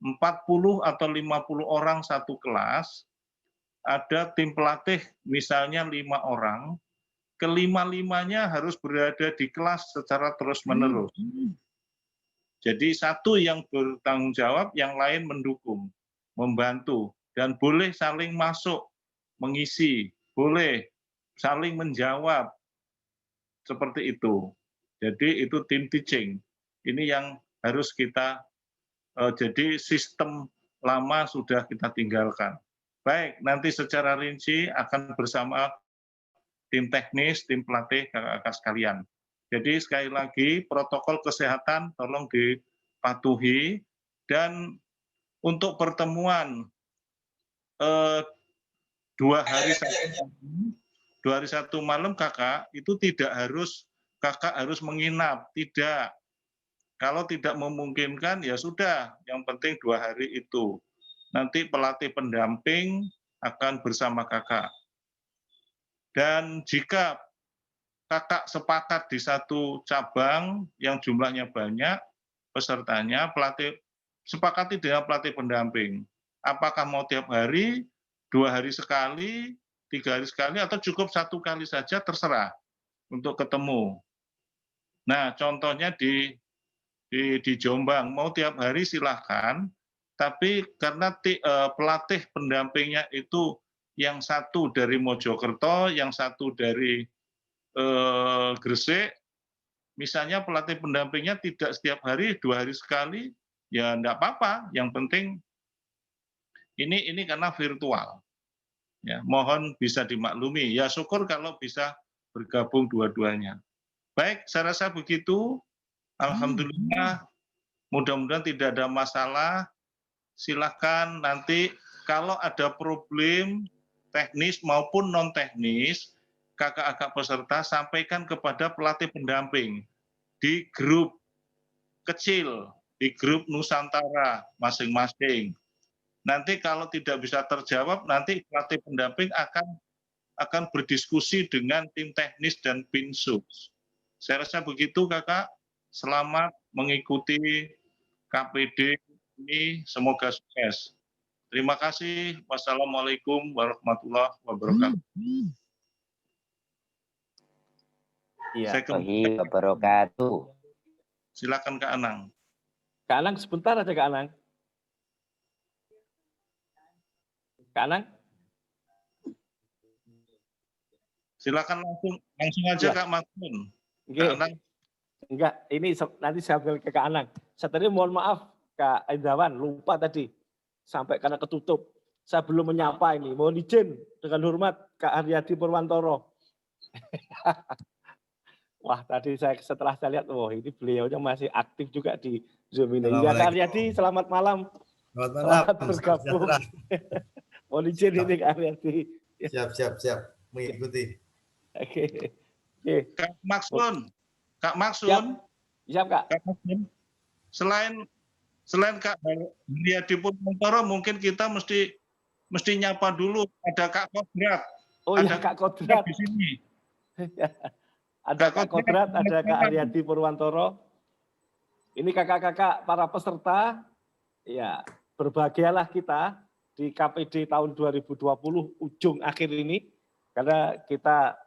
40 atau 50 orang satu kelas, ada tim pelatih misalnya 5 orang, kelima-limanya harus berada di kelas secara terus-menerus. Jadi satu yang bertanggung jawab, yang lain mendukung, membantu, dan boleh saling masuk, mengisi, boleh saling menjawab, seperti itu. Jadi itu tim teaching. Ini yang harus kita, jadi sistem lama sudah kita tinggalkan. Baik, nanti secara rinci akan bersama tim teknis, tim pelatih kakak-kakak sekalian. Jadi sekali lagi protokol kesehatan tolong dipatuhi, dan untuk pertemuan 2 hari 1 malam kakak itu tidak harus kakak harus menginap, tidak. Kalau tidak memungkinkan ya sudah, yang penting 2 hari itu. Nanti pelatih pendamping akan bersama kakak. Dan jika kakak sepakat di satu cabang yang jumlahnya banyak pesertanya, pelatih sepakati dengan pelatih pendamping. Apakah mau tiap hari, 2 hari sekali, 3 hari sekali, atau cukup 1 kali saja, terserah untuk ketemu. Nah, contohnya di Jombang, mau tiap hari silahkan, tapi karena pelatih pendampingnya itu yang satu dari Mojokerto, yang satu dari Gresik, misalnya pelatih pendampingnya tidak setiap hari, 2 hari sekali, ya enggak apa-apa. Yang penting ini karena virtual. Ya, mohon bisa dimaklumi. Ya syukur kalau bisa bergabung dua-duanya. Baik, saya rasa begitu. Alhamdulillah, mudah-mudahan tidak ada masalah. Silakan nanti kalau ada problem teknis maupun non teknis, kakak-kakak peserta sampaikan kepada pelatih pendamping di grup kecil, di grup Nusantara masing-masing. Nanti kalau tidak bisa terjawab, nanti pelatih pendamping akan berdiskusi dengan tim teknis dan Pinsus. Saya rasa begitu kakak. Selamat mengikuti KPD ini, semoga sukses. Terima kasih. Wassalamualaikum warahmatullahi wabarakatuh. Iya, wabarakatuh. Silakan Kak Anang. Kak Anang, sebentar aja Kak Anang. Kak Anang. Silakan langsung aja ya. Kak Makmun. Kak Anang. Enggak, ini nanti saya ambil ke Kak Anang. Saya tadi mohon maaf Kak Indrawan, lupa tadi. Sampai karena ketutup. Saya belum menyapa ini. Mohon izin dengan hormat Kak Aryadi Purwantoro. Wah, tadi setelah saya lihat, ini beliaunya masih aktif juga di Zoom ini. Ya, Kak Aryadi, selamat malam. Selamat bergabung. Mohon izin ini Kak Aryadi. Siap. Mengikuti. Oke. Kak Maksun. Siap, Kak. Kak Maksun. Selain Kak Aryadi Purwantoro, mungkin kita mesti nyapa dulu. Ada Kak Kodrat. Oh iya, Kak Kodrat di sini. Ada Kak Kodrat, ada Kak Aryadi Purwantoro. Ini kakak-kakak para peserta. Ya, berbahagialah kita di KPD tahun 2020 ujung akhir ini. Karena kita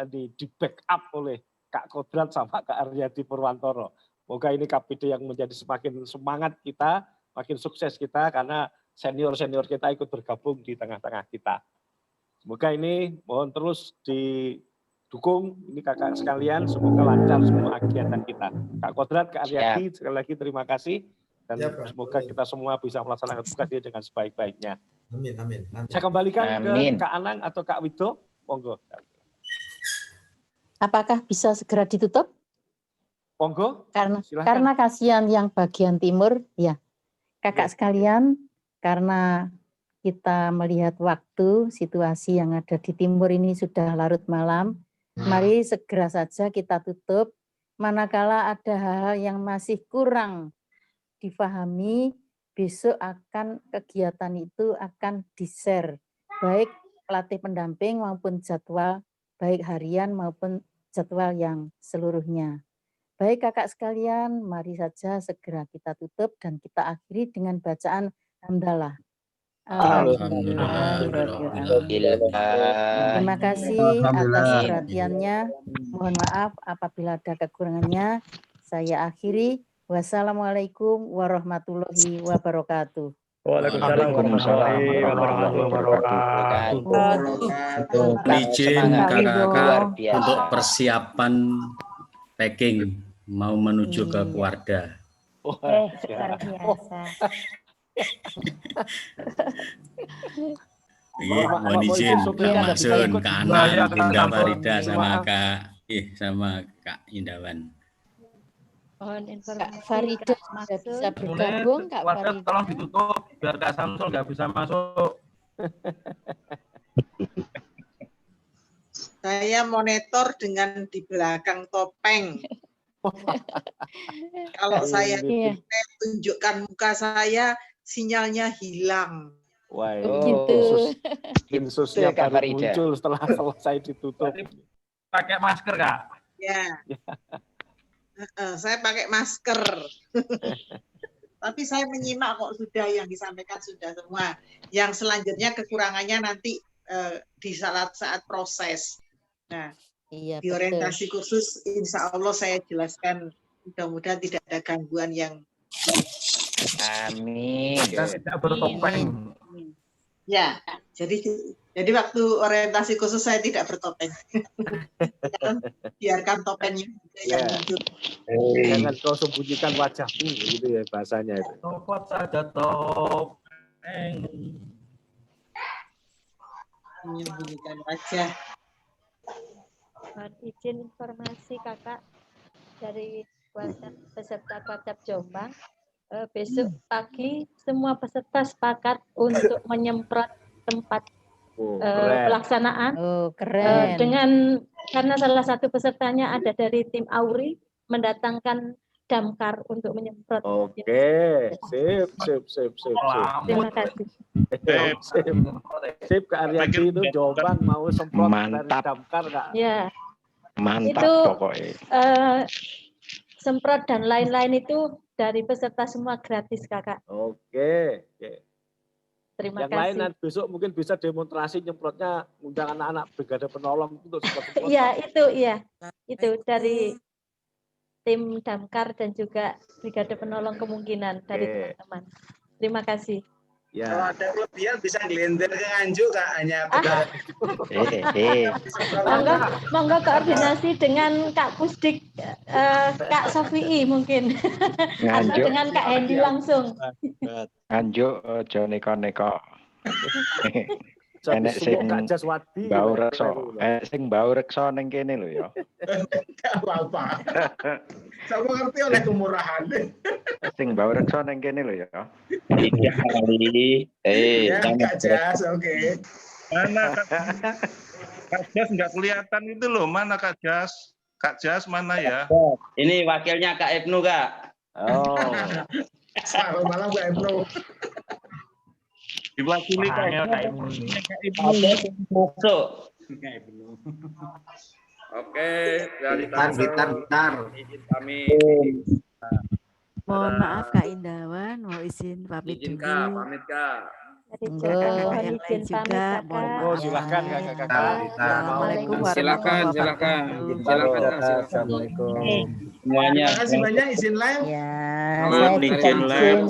di backup oleh Kak Kodrat sama Kak Aryadi Purwantoro. Semoga ini KPD yang menjadi semakin semangat kita, makin sukses kita, karena senior-senior kita ikut bergabung di tengah-tengah kita. Semoga ini mohon terus didukung, ini kakak sekalian, semoga lancar semua kegiatan kita. Kak Kodrat, Kak Aryadi, sekali lagi terima kasih. Dan semoga kita semua bisa melaksanakan tugas ini dengan sebaik-baiknya. Amin. Saya kembalikan ke Kak Anang atau Kak Wido, monggo. Apakah bisa segera ditutup? Monggo. Karena kasihan yang bagian timur, ya. Kakak sekalian, karena kita melihat waktu, situasi yang ada di timur ini sudah larut malam, mari segera saja kita tutup. Manakala ada hal-hal yang masih kurang difahami, besok kegiatan itu akan di-share, baik pelatih pendamping maupun jadwal, baik harian maupun jadwal yang seluruhnya. Baik kakak sekalian, mari saja segera kita tutup dan kita akhiri dengan bacaan hamdalah. Terima kasih atas perhatiannya. Mohon maaf apabila ada kekurangannya. Saya akhiri. Wassalamualaikum warahmatullahi wabarakatuh. Waalaikumsalam warahmatullahi wabarakatuh. Izin kakak-kakak untuk persiapan packing mau menuju ke keluarga. Luar biasa. Iya, mohon izin Kak Maksun, Kak Anang, Bunda Farida sama Kak Indawan. Mohon informasi Farida Kak sudah bisa Maksun. bergabung, Kak Warga Farida. tolong ditutup biar Kak Samsul nggak bisa masuk. Saya monitor dengan di belakang topeng. Kalau saya tunjukkan muka saya, sinyalnya hilang. Wah, Dinsusnya baru muncul setelah selesai ditutup. Pakai masker, Kak? Ya. Saya pakai masker. Tapi saya menyimak kok sudah yang disampaikan sudah semua. Yang selanjutnya kekurangannya nanti di saat proses. Nah, iya, di orientasi khusus insya Allah saya jelaskan, mudah-mudahan tidak ada gangguan yang amin. Dan tidak bertopeng. Ya, jadi waktu orientasi khusus saya tidak bertopeng. Biarkan topengnya yang muncul. Jangan kau sembunyikan wajahmu, gitu ya bahasanya itu. Copot saja topeng. Menyembunyikan wajah. Mohon izin informasi Kakak dari peserta WhatsApp Jombang. Besok pagi semua peserta sepakat untuk menyemprot tempat pelaksanaan. Keren. Karena salah satu pesertanya ada dari tim Auri mendatangkan damkar untuk menyemprot. Oke, sip. Terima kasih. Sip, Kak Aryadi itu Jombang mau semprot dari damkar, Kak. Ya. Mantap itu, pokoknya. Semprot dan lain-lain itu dari peserta semua gratis, Kakak. Oke. Terima yang kasih. lain nanti besok mungkin bisa demonstrasi nyemprotnya, undang anak-anak brigade penolong untuk semprot. Iya, itu dari tim damkar dan juga brigade penolong kemungkinan dari teman-teman. Terima kasih. Ya. Kalau ada kelebihan bisa gelender ke Nganjuk, Kak, hanya Monggo koordinasi dengan Kak Pusdik, Kak Sofii mungkin, atau dengan Kak Hendi langsung. Nganjuk ojo neko-neko. Enek sing bau rekso, sing bau rekso ning kene lho ya. Enggak apa-apa. Sama ngerti oleh kemurahan. Sing bau rekso ning kene lho ya. Iya kali. Kak Jas, oke. Mana Kak Jas nggak kelihatan itu loh, mana Kak Jas? Kak Jas mana ya? Ini wakilnya Kak Ibnu, Kak. Oh. Selamat malam Kak Ibnu. Diwakili Kak Ibnu. Masuk. Oke, bentar. Izin kami. Mohon maaf Kak Indawan, mau izin pamit dulu. Pamit Kak. Yang lain juga, mohon maaf. Silakan kakak-kakak. Assalamualaikum warahmatullahi wabarakatuh. Assalamualaikum. Semuanya. Terima kasih banyak izin live. Ya, Mohon izin live.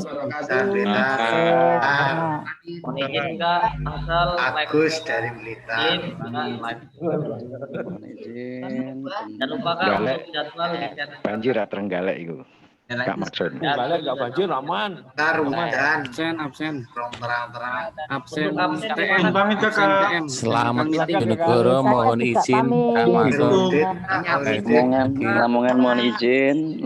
Izin Kak, asal Agus dari Blitar. Jangan lupa Kak, jadwal banjir Trenggalek itu. Kak Maksud. Trenggalek enggak banjir, aman. Absen. Terang-terang. Absen. Pamit Kakak. Selamat Bojonegoro, mohon izin Kak Maksud. Lamongan mohon izin.